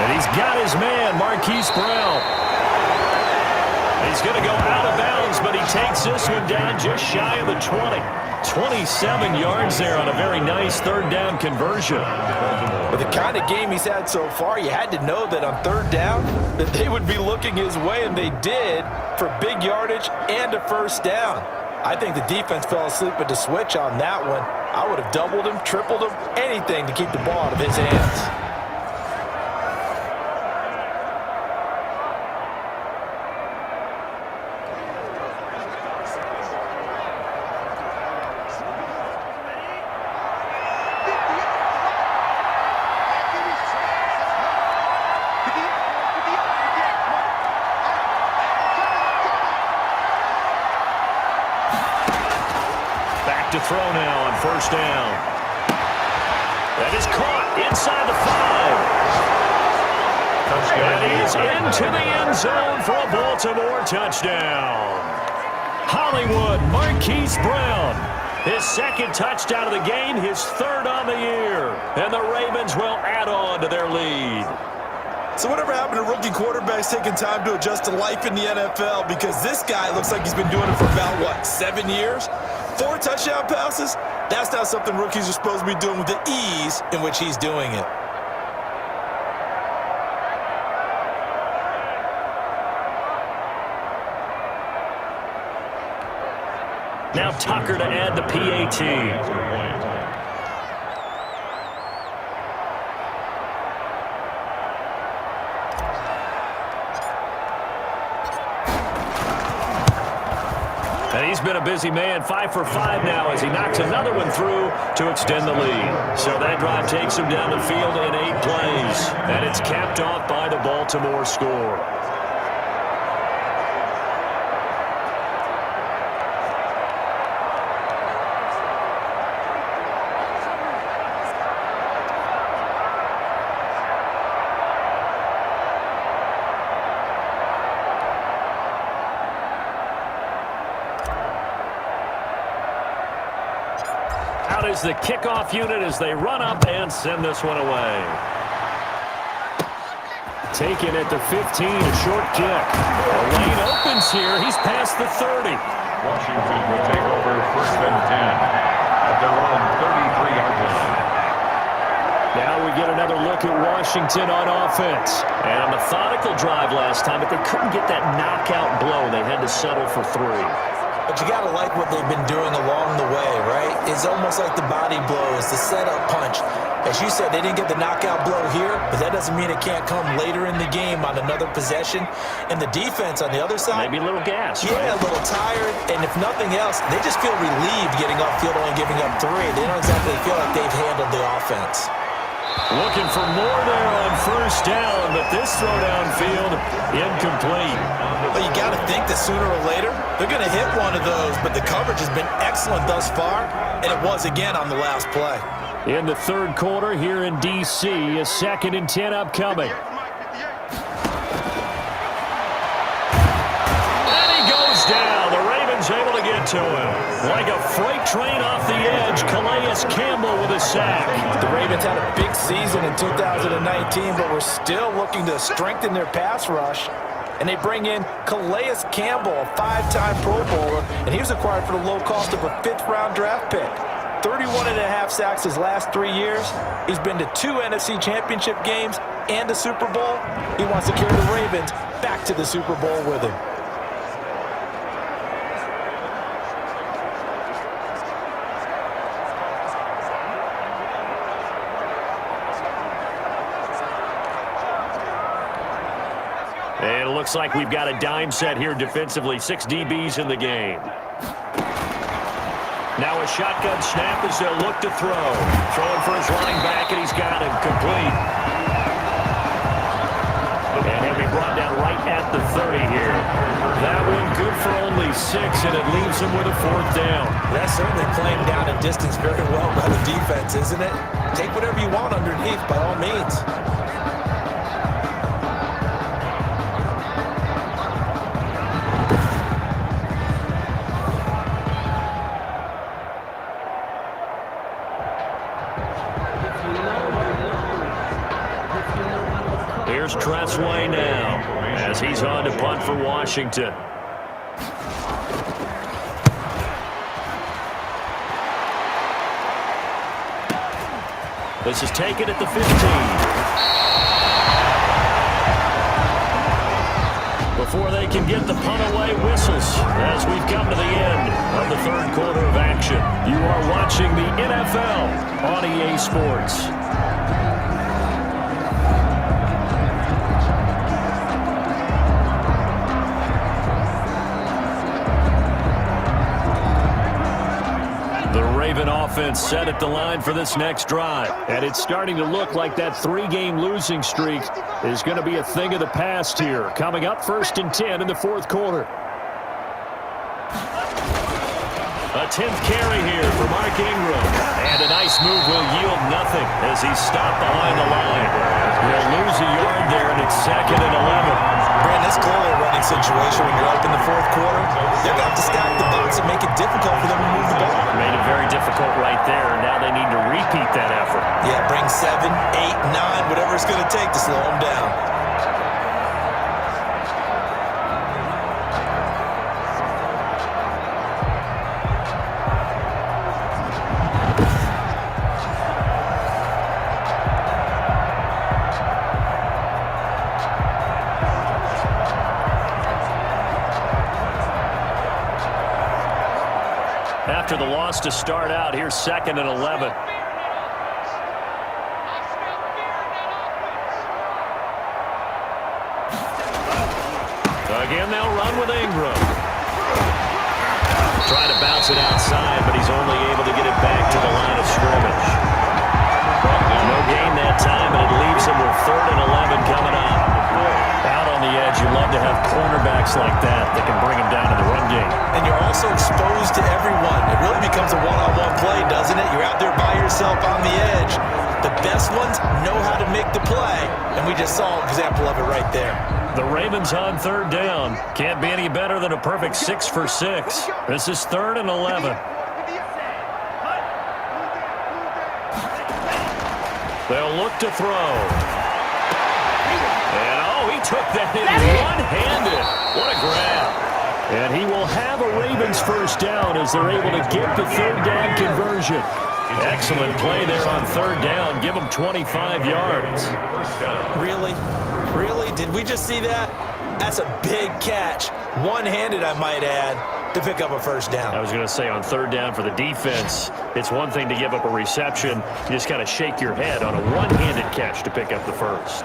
And he's got his man, Marquise Brown. He's going to go out of bounds, but he takes this one down just shy of the 20. 27 yards there on a very nice 3rd down conversion. With the kind of game he's had so far, you had to know that on 3rd down that they would be looking his way, and they did, for big yardage and a first down. I think the defense fell asleep at the switch on that one. I would have doubled him, tripled him, anything to keep the ball out of his hands. To throw now on 1st down. That is caught inside the 5. And he is into the end zone for a Baltimore touchdown. Hollywood, Marquise Brown. His 2nd touchdown of the game, his 3rd on the year. And the Ravens will add on to their lead. So whatever happened to rookie quarterbacks taking time to adjust to life in the NFL? Because this guy looks like he's been doing it for about, 7 years? 4 touchdown passes? That's not something rookies are supposed to be doing with the ease in which he's doing it. Now Tucker to add the PAT. And he's been a busy man, 5 for 5 now as he knocks another one through to extend the lead. So that drive takes him down the field in 8 plays. And it's capped off by the Baltimore score. Out is the kickoff unit as they run up and send this one away. Taken at the 15, a short kick. The lane opens here. He's past the 30. Washington will take over 1st and 10 at their own 33-yard line. Now we get another look at Washington on offense. And a methodical drive last time, but they couldn't get that knockout blow. They had to settle for 3. But you got to like what they've been doing along the way, right? It's almost like the body blows, the setup punch. As you said, they didn't get the knockout blow here, but that doesn't mean it can't come later in the game on another possession. And the defense on the other side, maybe a little gas. Yeah, right? A little tired. And if nothing else, they just feel relieved getting off field only giving up 3. They don't exactly feel like they've handled the offense. Looking for more there on 1st down, but this throw downfield incomplete. But you got to think that sooner or later, they're going to hit one of those, but the coverage has been excellent thus far, and it was again on the last play. In the 3rd quarter here in D.C., a 2nd and 10 upcoming. And he goes down. The Ravens able to get to him. Like a freight train off the edge, Calais Campbell with a sack. The Ravens had a big season in 2019, but we're still looking to strengthen their pass rush. And they bring in Calais Campbell, a 5-time Pro Bowler, and he was acquired for the low cost of a 5th-round draft pick. 31.5 sacks his last 3 years. He's been to 2 NFC Championship games and a Super Bowl. He wants to carry the Ravens back to the Super Bowl with him. And it looks like we've got a dime set here defensively. 6 DBs in the game. Now a shotgun snap as they'll look to throw. Throwing for his running back, and he's got him complete. And he'll be brought down right at the 30 here. That one good for only 6, and it leaves him with a 4th down. That's certainly playing down in distance very well by the defense, isn't it? Take whatever you want underneath, by all means. Here's Tressway now as he's on to punt for Washington. This is taken at the 15. Before they can get the punt away, whistles as we've come to the end of the 3rd quarter of action. You are watching the NFL on EA Sports. Raven offense set at the line for this next drive. And it's starting to look like that 3-game losing streak is going to be a thing of the past here. Coming up 1st and 10 in the 4th quarter. A 10th carry here for Mark Ingram. And a nice move will yield nothing as he's stopped behind the line. He'll lose a yard there, and it's 2nd and 11. Brandon, it's clearly a running situation when you're up in the 4th quarter. They're going to have to stack the box and make it difficult for them to move the ball. Made it very difficult right there, and now they need to repeat that effort. Yeah, bring 7, 8, 9, whatever it's going to take to slow them down. After the loss to start out, here's 2nd and 11. Again, they'll run with Ingram. Trying to bounce it outside, but he's only able to get it back to the line of scrimmage. No gain that time, and it leaves him with 3rd and 11 coming up. Out on the edge, you love to have cornerbacks like that can bring him down to the run game. And you're also exposed to everyone. It really becomes a one-on-one play, doesn't it? You're out there by yourself on the edge. The best ones know how to make the play, and we just saw an example of it right there. The Ravens on 3rd down. Can't be any better than a perfect 6 for 6. This is 3rd and 11. They'll look to throw. And, he took that hit one-handed. What a grab. And he will have a Ravens first down as they're able to get the 3rd down conversion. Excellent play there on 3rd down. Give them 25 yards. Really? Really? Did we just see that? That's a big catch. One-handed, I might add, to pick up a first down. I was going to say on 3rd down for the defense, it's one thing to give up a reception. You just kind of shake your head on a one-handed catch to pick up the first.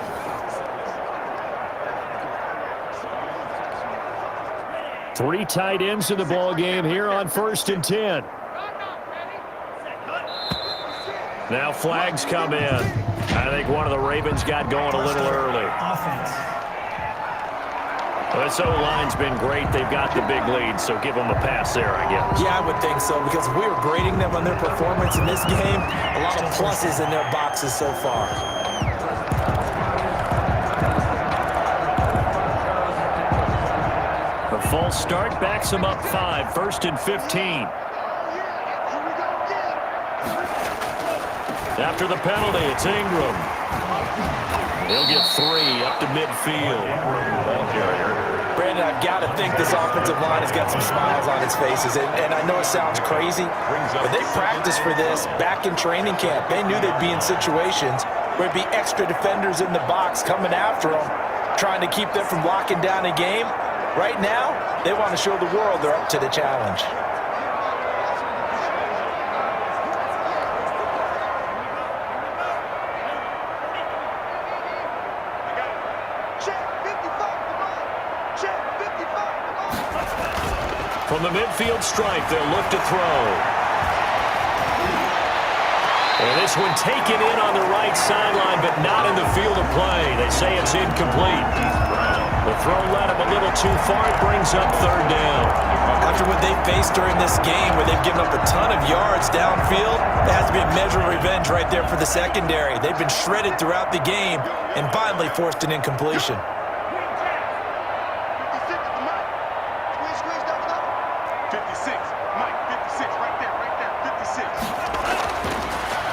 Three tight ends in the ball game here on 1st and 10. Now flags come in. I think one of the Ravens got going a little early. Offense. Well, this O-line's been great. They've got the big lead, so give them a pass there, I guess. Yeah, I would think so, because we were grading them on their performance in this game. A lot of pluses in their boxes so far. A false start backs them up 5, 1st and 15. After the penalty, it's Ingram. He'll get 3 up to midfield. Brandon, I've got to think this offensive line has got some smiles on its faces. And I know it sounds crazy, but they practiced for this back in training camp. They knew they'd be in situations where it'd be extra defenders in the box coming after them, trying to keep them from locking down a game. Right now, they want to show the world they're up to the challenge. From the midfield stripe, they'll look to throw. And this one taken in on the right sideline, but not in the field of play. They say it's incomplete. The throw led him a little too far. It brings up 3rd down. After what they faced during this game, where they've given up a ton of yards downfield, it has to be a measure of revenge right there for the secondary. They've been shredded throughout the game and finally forced an incompletion.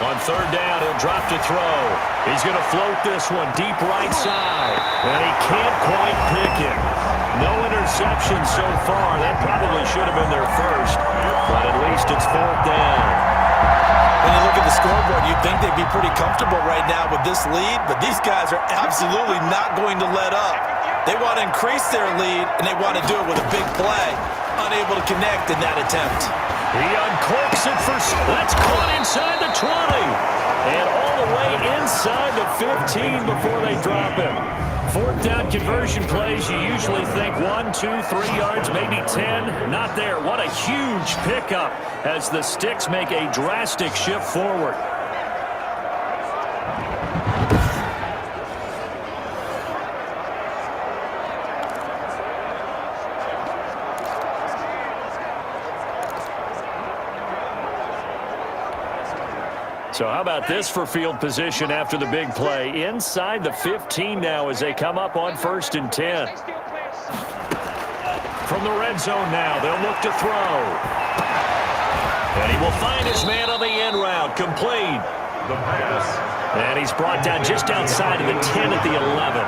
On 3rd down, he'll drop to throw. He's going to float this one deep right side. And he can't quite pick it. No interception so far. That probably should have been their first. But at least it's 4th down. When you look at the scoreboard, you'd think they'd be pretty comfortable right now with this lead. But these guys are absolutely not going to let up. They want to increase their lead, and they want to do it with a big play. Unable to connect in that attempt. He uncorks it for... That's caught inside the 20. And all the way inside the 15 before they drop him. 4th down conversion plays, you usually think 1, 2, 3 yards, maybe 10. Not there. What a huge pickup as the Sticks make a drastic shift forward. So how about this for field position after the big play? Inside the 15 now as they come up on 1st and 10. From the red zone now, they'll look to throw. And he will find his man on the end route, complete. The pass. And he's brought down just outside of the 10 at the 11.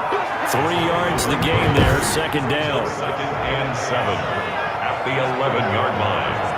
3 yards the game there, 2nd down. 2nd and 7 at the 11-yard line.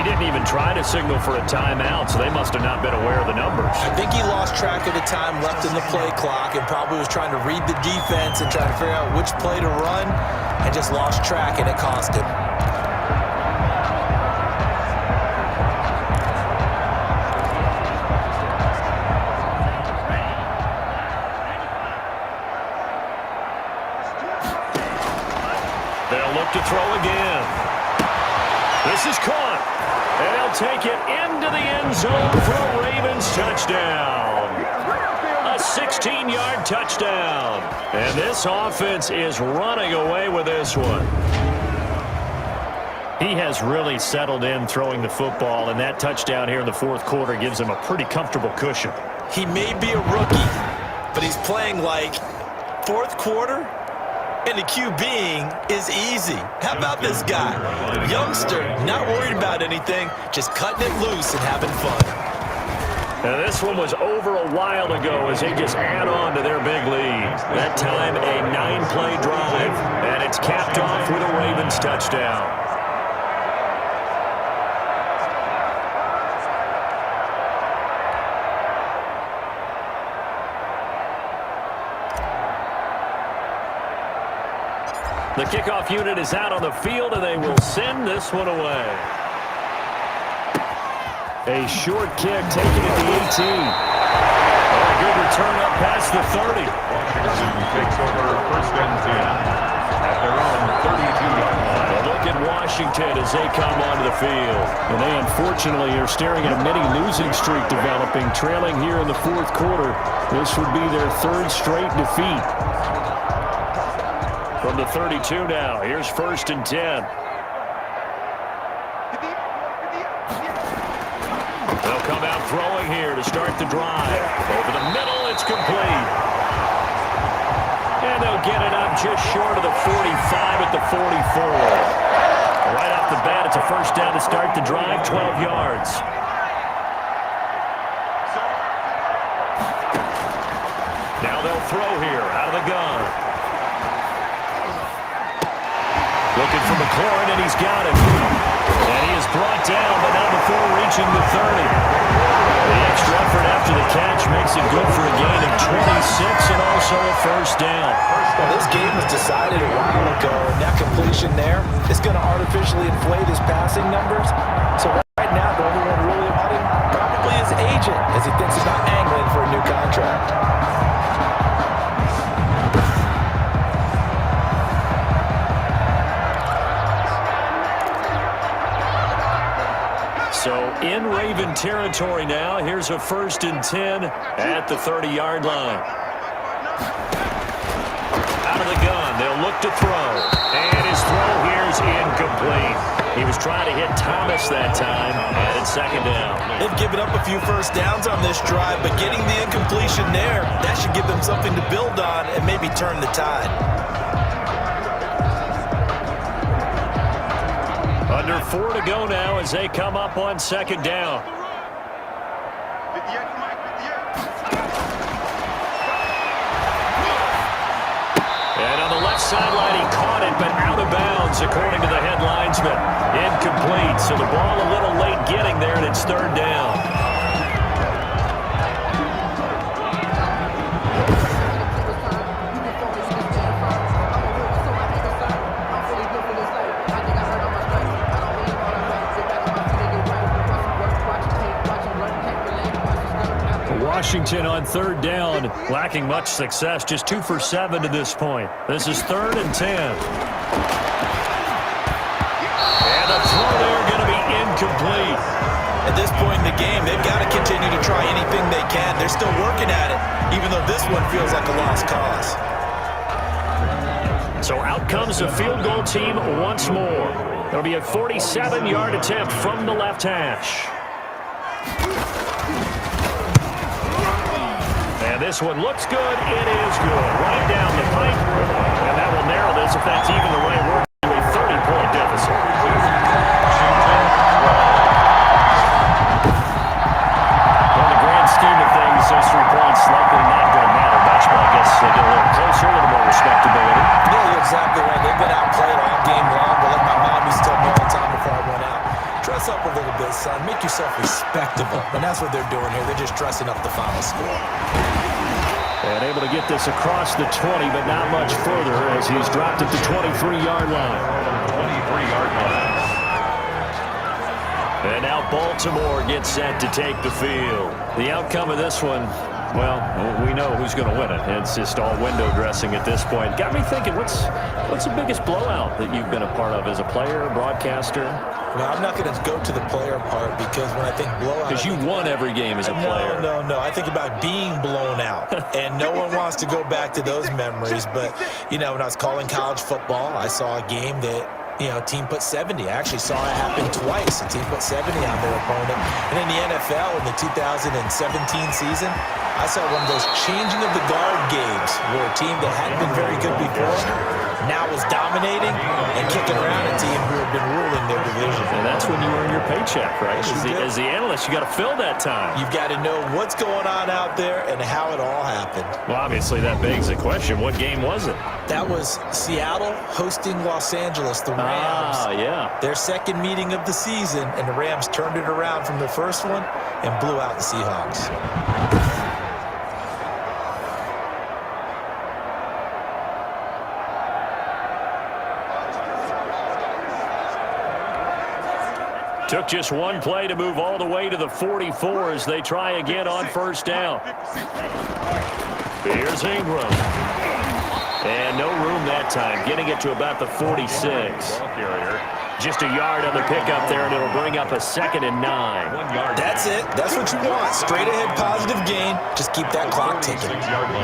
He didn't even try to signal for a timeout, so they must have not been aware of the numbers. I think he lost track of the time left in the play clock and probably was trying to read the defense and trying to figure out which play to run and just lost track, and it cost him. They'll look to throw again. This is caught. And they'll take it into the end zone for a Ravens touchdown. A 16-yard touchdown. And this offense is running away with this one. He has really settled in throwing the football, and that touchdown here in the fourth quarter gives him a pretty comfortable cushion. He may be a rookie, but he's playing like fourth quarter. And the QBing is easy. How about this guy? Youngster, not worried about anything, just cutting it loose and having fun. Now this one was over a while ago as they just add on to their big lead. That time a 9-play drive, and it's capped off with a Ravens touchdown. The kickoff unit is out on the field, and they will send this one away. A short kick taken at the 18. A good return up past the 30. Washington takes over first and 10 at their own 32-yard line. A look at Washington as they come onto the field. And they unfortunately are staring at a mini-losing streak developing, trailing here in the fourth quarter. This would be their third straight defeat. From the 32 now, here's first and 10. They'll come out throwing here to start the drive. Over the middle, it's complete. And they'll get it up just short of the 45 at the 44. Right off the bat, it's a first down to start the drive, 12 yards. Now they'll throw here out of the gun. Looking for McLaurin, and he's got it. And he is brought down, but not before reaching the 30. The extra effort after the catch makes it good for a gain of 26 and also a first down. Well, this game was decided a while ago, and that completion there is going to artificially inflate his passing numbers. So right now, the only one really about him probably his agent as he thinks about angling for a new contract. So in Raven territory now, here's a first and 10 at the 30-yard line. Out of the gun, they'll look to throw. And his throw here is incomplete. He was trying to hit Thomas that time, and it's second down. They've given up a few first downs on this drive, but getting the incompletion there, that should give them something to build on and maybe turn the tide. Under 4 to go now as they come up on second down. And on the left sideline, he caught it, but out of bounds, according to the head linesman. Incomplete, so the ball a little late getting there, and it's third down. Washington on third down, lacking much success, just 2 for 7 to this point. This is third and 10. And the throw there going to be incomplete. At this point in the game, they've got to continue to try anything they can. They're still working at it, even though this one feels like a lost cause. So out comes the field goal team once more. It'll be a 47-yard attempt from the left hash. And this one looks good. It is good. Right down the pipe. And that will narrow this, if that's even the right word, to a 30-point deficit. In the grand scheme of things, those 3 points likely not going to matter much, but I guess they get a little closer, a little more respectability. Yeah, you're exactly right. They've been outplayed all game long, but like my mom used to tell me all the time before I went out, trust Dress up a little bit, son. Make yourself respectable. And that's what they're doing here. They're just dressing up the final score. And able to get this across the 20, but not much further as he's dropped it to 23-yard line. 23-yard line. And now Baltimore gets set to take the field. The outcome of this one, well, we know who's going to win it. It's just all window dressing at this point. Got me thinking, what's the biggest blowout that you've been a part of as a player, broadcaster? Well, I'm not going to go to the player part because when I think blowout... Because you won every game as a player. No. I think about being blown out. And no one wants to go back to those memories. But, you know, when I was calling college football, I saw a game that, you know, a team put 70. I actually saw it happen twice. A team put 70 on their opponent. And in the NFL, in the 2017 season, I saw one of those changing of the guard games where a team that hadn't been very good before now was dominating and kicking around a team who had been ruling their division. And that's when you earn your paycheck, right? As the analyst, you got to fill that time. You've got to know what's going on out there and how it all happened. Well, obviously, that begs the question, what game was it? That was Seattle hosting Los Angeles, the Rams. Yeah. Their second meeting of the season, and the Rams turned it around from the first one and blew out the Seahawks. Took just one play to move all the way to the 44 as they try again on first down. Here's Ingram. And no room that time, getting it to about the 46. Just a yard on the pickup there, and it'll bring up a 2nd and 9. That's it. That's what you want. Straight ahead positive gain. Just keep that clock ticking.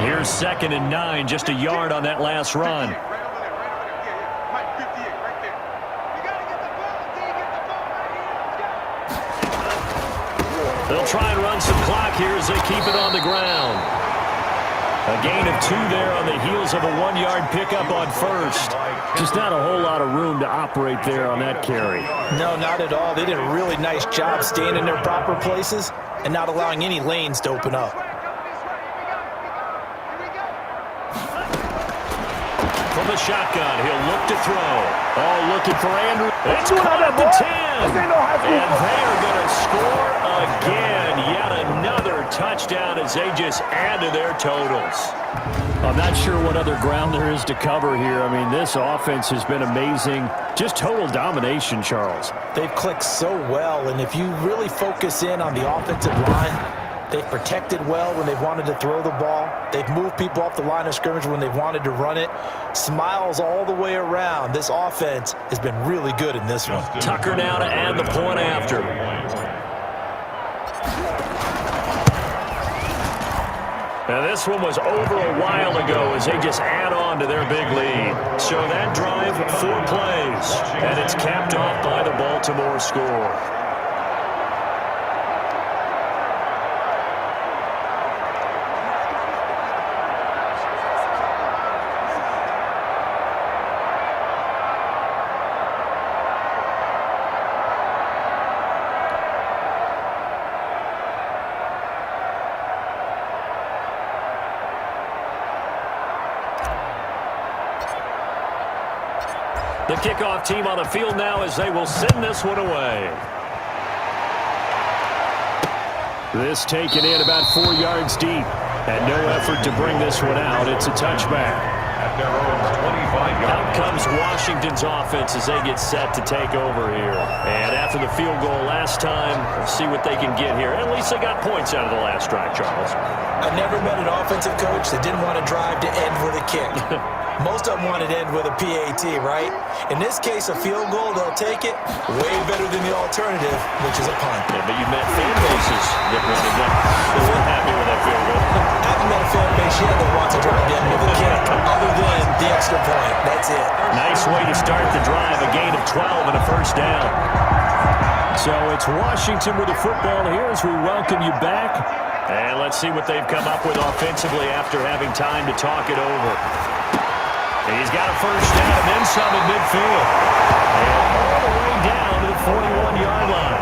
Here's 2nd and 9, just a yard on that last run. They'll try and run some clock here as they keep it on the ground. A gain of 2 there on the heels of a 1-yard pickup on first. Just not a whole lot of room to operate there on that carry. No, not at all. They did a really nice job staying in their proper places and not allowing any lanes to open up. From the shotgun, he'll look to throw. Oh, looking for Andrew. It's caught at the 10. And they are going to score again. Yet another touchdown as they just add to their totals. I'm not sure what other ground there is to cover here. I mean, this offense has been amazing. Just total domination, Charles. They've clicked so well, and if you really focus in on the offensive line, they've protected well when they've wanted to throw the ball. They've moved people off the line of scrimmage when they've wanted to run it. Smiles all the way around. This offense has been really good in this one. Tucker now to add the point after. Now this one was over a while ago as they just add on to their big lead. So that drive, 4 plays, and it's capped off by the Baltimore score. The kickoff team on the field now as they will send this one away. This taken in about 4 yards deep. And no effort to bring this one out. It's a touchback. At their own 25-yard Out comes Washington's offense as they get set to take over here. And after the field goal last time, we'll see what they can get here. At least they got points out of the last drive, Charles. I never met an offensive coach that didn't want to drive to end with a kick. Most of them want to end with a PAT, right? In this case, a field goal, they'll take it. Way better than the alternative, which is a punt. Yeah, but you met fan bases that weren't happy with that field goal. I haven't met a fan base yet that wants to drive to end with a kick, other than the extra point. That's it. Nice way to start the drive, a gain of 12 and a first down. So it's Washington with the football here as we welcome you back. And let's see what they've come up with offensively after having time to talk it over. He's got a first down and then some at midfield. And all the way down to the 41-yard line.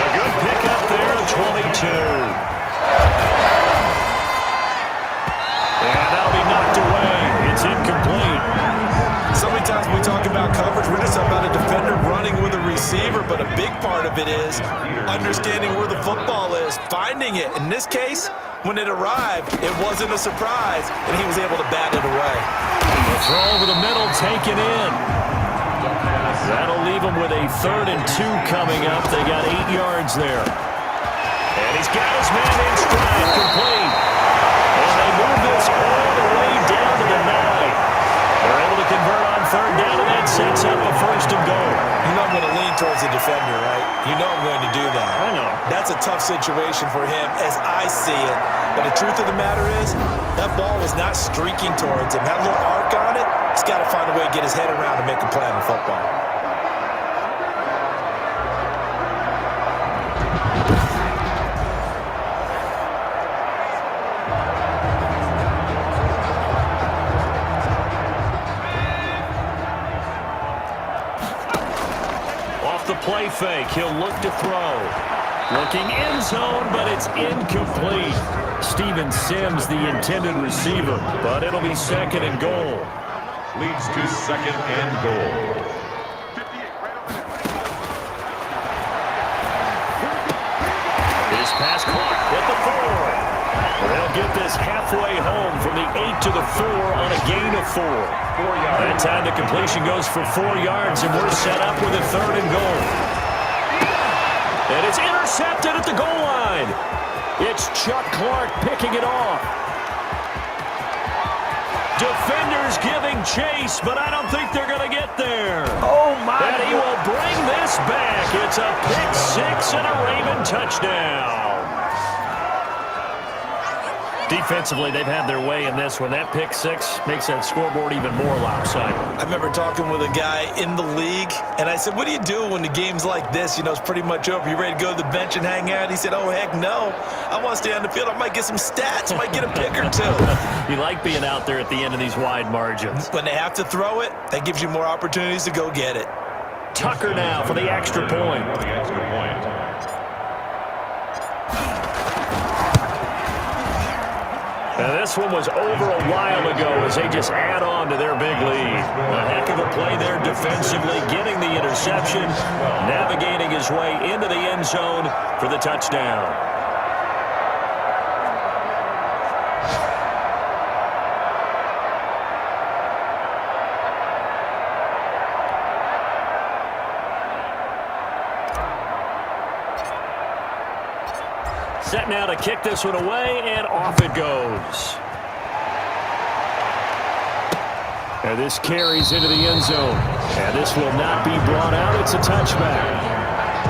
A good pickup there at 22. And that'll be knocked away. It's incomplete. So many times when we talk about coverage, we're just talking about a defender running with a receiver, but a big part of it is understanding where the football is, finding it. In this case, when it arrived, it wasn't a surprise, and he was able to bat it away. The throw over the middle taken in. That'll leave them with a 3rd and 2 coming up. They got 8 yards there. And he's got his man in stride, complete. And they move this all the way down to the 9. They're able to convert on 3rd down, and that sets up a 1st and goal. You know I'm going to lean towards the defender, right? You know I'm going to do that. I know. That's a tough situation for him as I see it. But the truth of the matter is, that ball was not streaking towards him. That little arc on it, he's got to find a way to get his head around and make a play on the football. The play fake. He'll look to throw. Looking end zone, but it's incomplete. Steven Sims, the intended receiver, but it'll be 2nd and goal. Leads to 2nd and goal. His pass caught at the 4. They'll get this halfway home from the 8 to the 4 on a gain of 4. That time the completion goes for 4 yards, and we're set up with a 3rd and goal. And it's intercepted at the goal line. It's Chuck Clark picking it off. Defenders giving chase, but I don't think they're going to get there. Oh, my. And he will bring this back. It's a pick 6 and a Raven touchdown. Defensively, they've had their way in this one. That pick 6 makes that scoreboard even more lopsided. I remember talking with a guy in the league, and I said, what do you do when the game's like this? You know, it's pretty much over. You ready to go to the bench and hang out? He said, oh, heck no. I want to stay on the field. I might get some stats. I might get a pick or 2. You like being out there at the end of these wide margins. When they have to throw it, that gives you more opportunities to go get it. Tucker now for the extra point. And this one was over a while ago as they just add on to their big lead. A heck of a play there defensively, getting the interception, navigating his way into the end zone for the touchdown. Set now to kick this one away, and off it goes. And this carries into the end zone. And this will not be brought out. It's a touchback.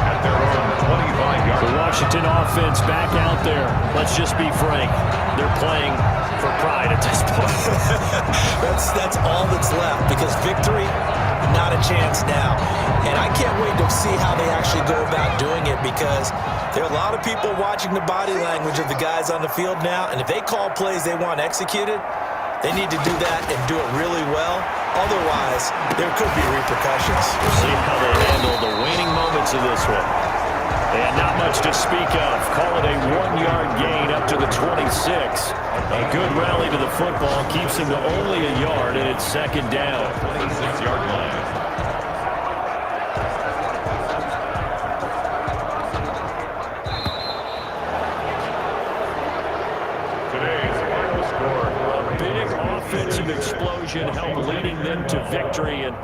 At their own 25-yard. The Washington offense back out there. Let's just be frank. They're playing for pride at this point. That's all that's left, because victory, not a chance now. And I can't wait to see how they actually go about doing it, because there are a lot of people watching the body language of the guys on the field now, and if they call plays they want executed, they need to do that and do it really well. Otherwise, there could be repercussions. We'll see how they handle the waning moments of this one. And not much to speak of. Call it a 1-yard gain up to the 26. A good rally to the football keeps him to only a yard, and it's 2nd down. 26-yard line. Offensive explosion helped leading them to victory, and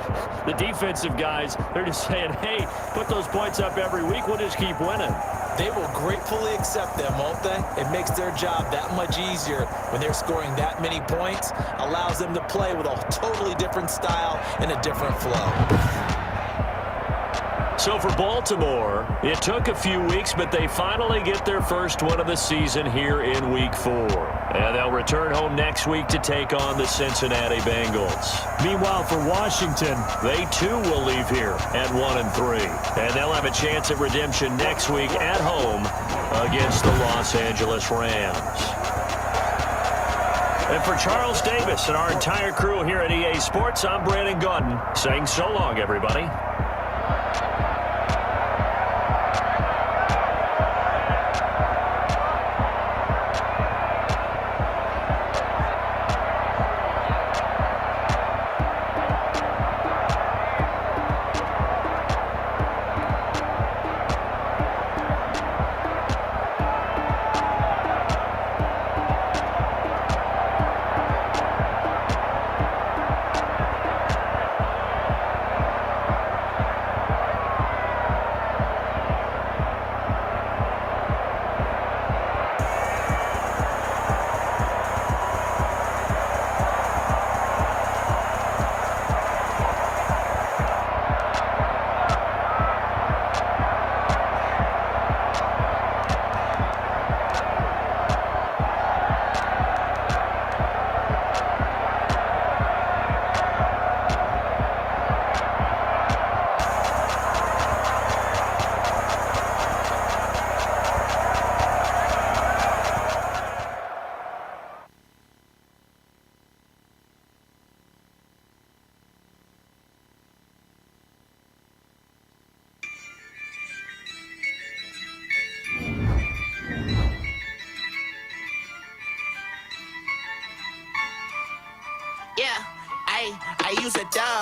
the defensive guys, they're just saying, hey, put those points up every week, we'll just keep winning. They will gratefully accept them, won't they? It makes their job that much easier when they're scoring that many points, allows them to play with a totally different style and a different flow. So for Baltimore, it took a few weeks, but they finally get their first win of the season here in Week 4. And they'll return home next week to take on the Cincinnati Bengals. Meanwhile, for Washington, they too will leave here at 1-3. And they'll have a chance at redemption next week at home against the Los Angeles Rams. And for Charles Davis and our entire crew here at EA Sports, I'm Brandon Gordon saying so long, everybody.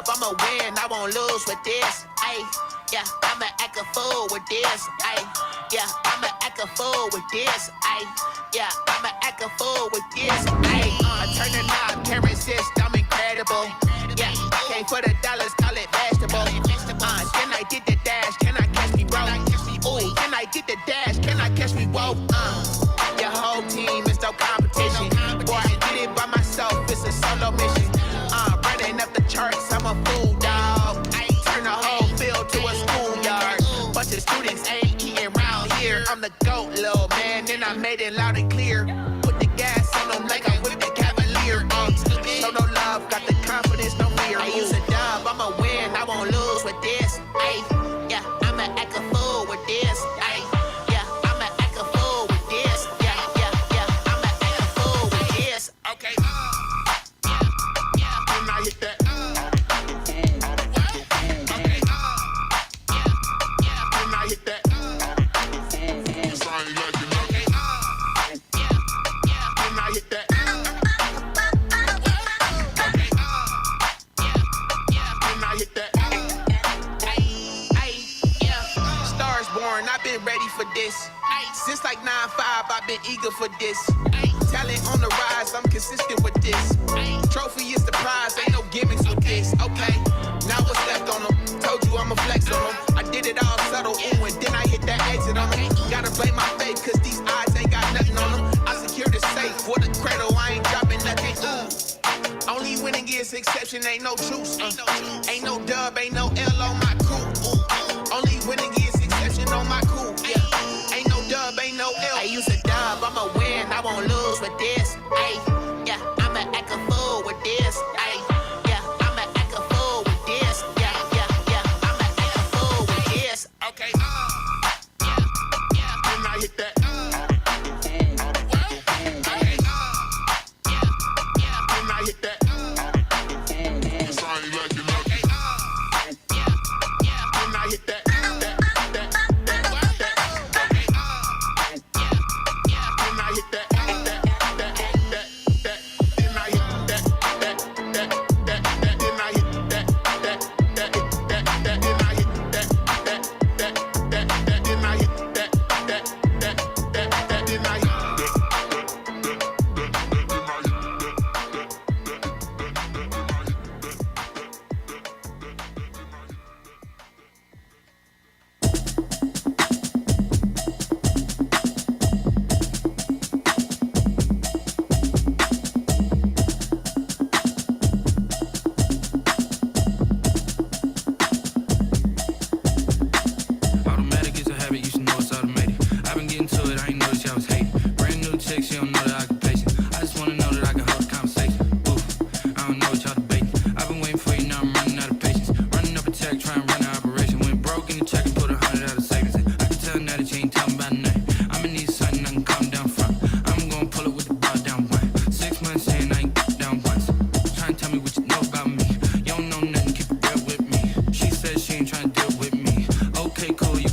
dub, I'ma win, I won't lose with this. Ayy, yeah, I'ma act a fool with this. Ayy, yeah, I'ma act a fool with this. Ayy, yeah, I'ma act a fool with this. Ayy, turn the knob, can't resist, I'm incredible. Yeah, came for the dollars, call it vegetable. Can I get the dash? Can I catch me, bro? Ooh, can I get the dash? Can I catch me, whoa? Your whole team is no competition. Boy, I did it by myself, it's a solo mission. Running up the charts, I'm a fool, dog. Turn the whole field to a schoolyard. Bunch of students ain't eating round here. I'm the GOAT, little man, and I made it loud and clear. Put the gas on them like I'm with the Cavalier. Show no love, got the confidence, no fear. I use a dub, I'ma win, I won't lose with this. Ayy, yeah, I'ma act a fool with this. Ayy, yeah, I'ma act a fool with this. Yeah, I'ma act a fool with this. Okay. When I hit that. Okay. When I hit that. It's all like you know. Okay. When I hit that. I've been ready for this. Since like 9-5, I've been eager for this. Talent on the rise, I'm consistent with this. Trophy is the prize, ain't no gimmicks with this. Okay, now what's left on them? Told you I'ma flex on them. I did it all subtle, ooh, and then I hit that exit on them. Gotta blame my fate, cause these odds ain't got nothing on them. I secure the safe for the cradle, I ain't dropping nothing. Ooh. Only winning is exception, ain't no truce. Ain't no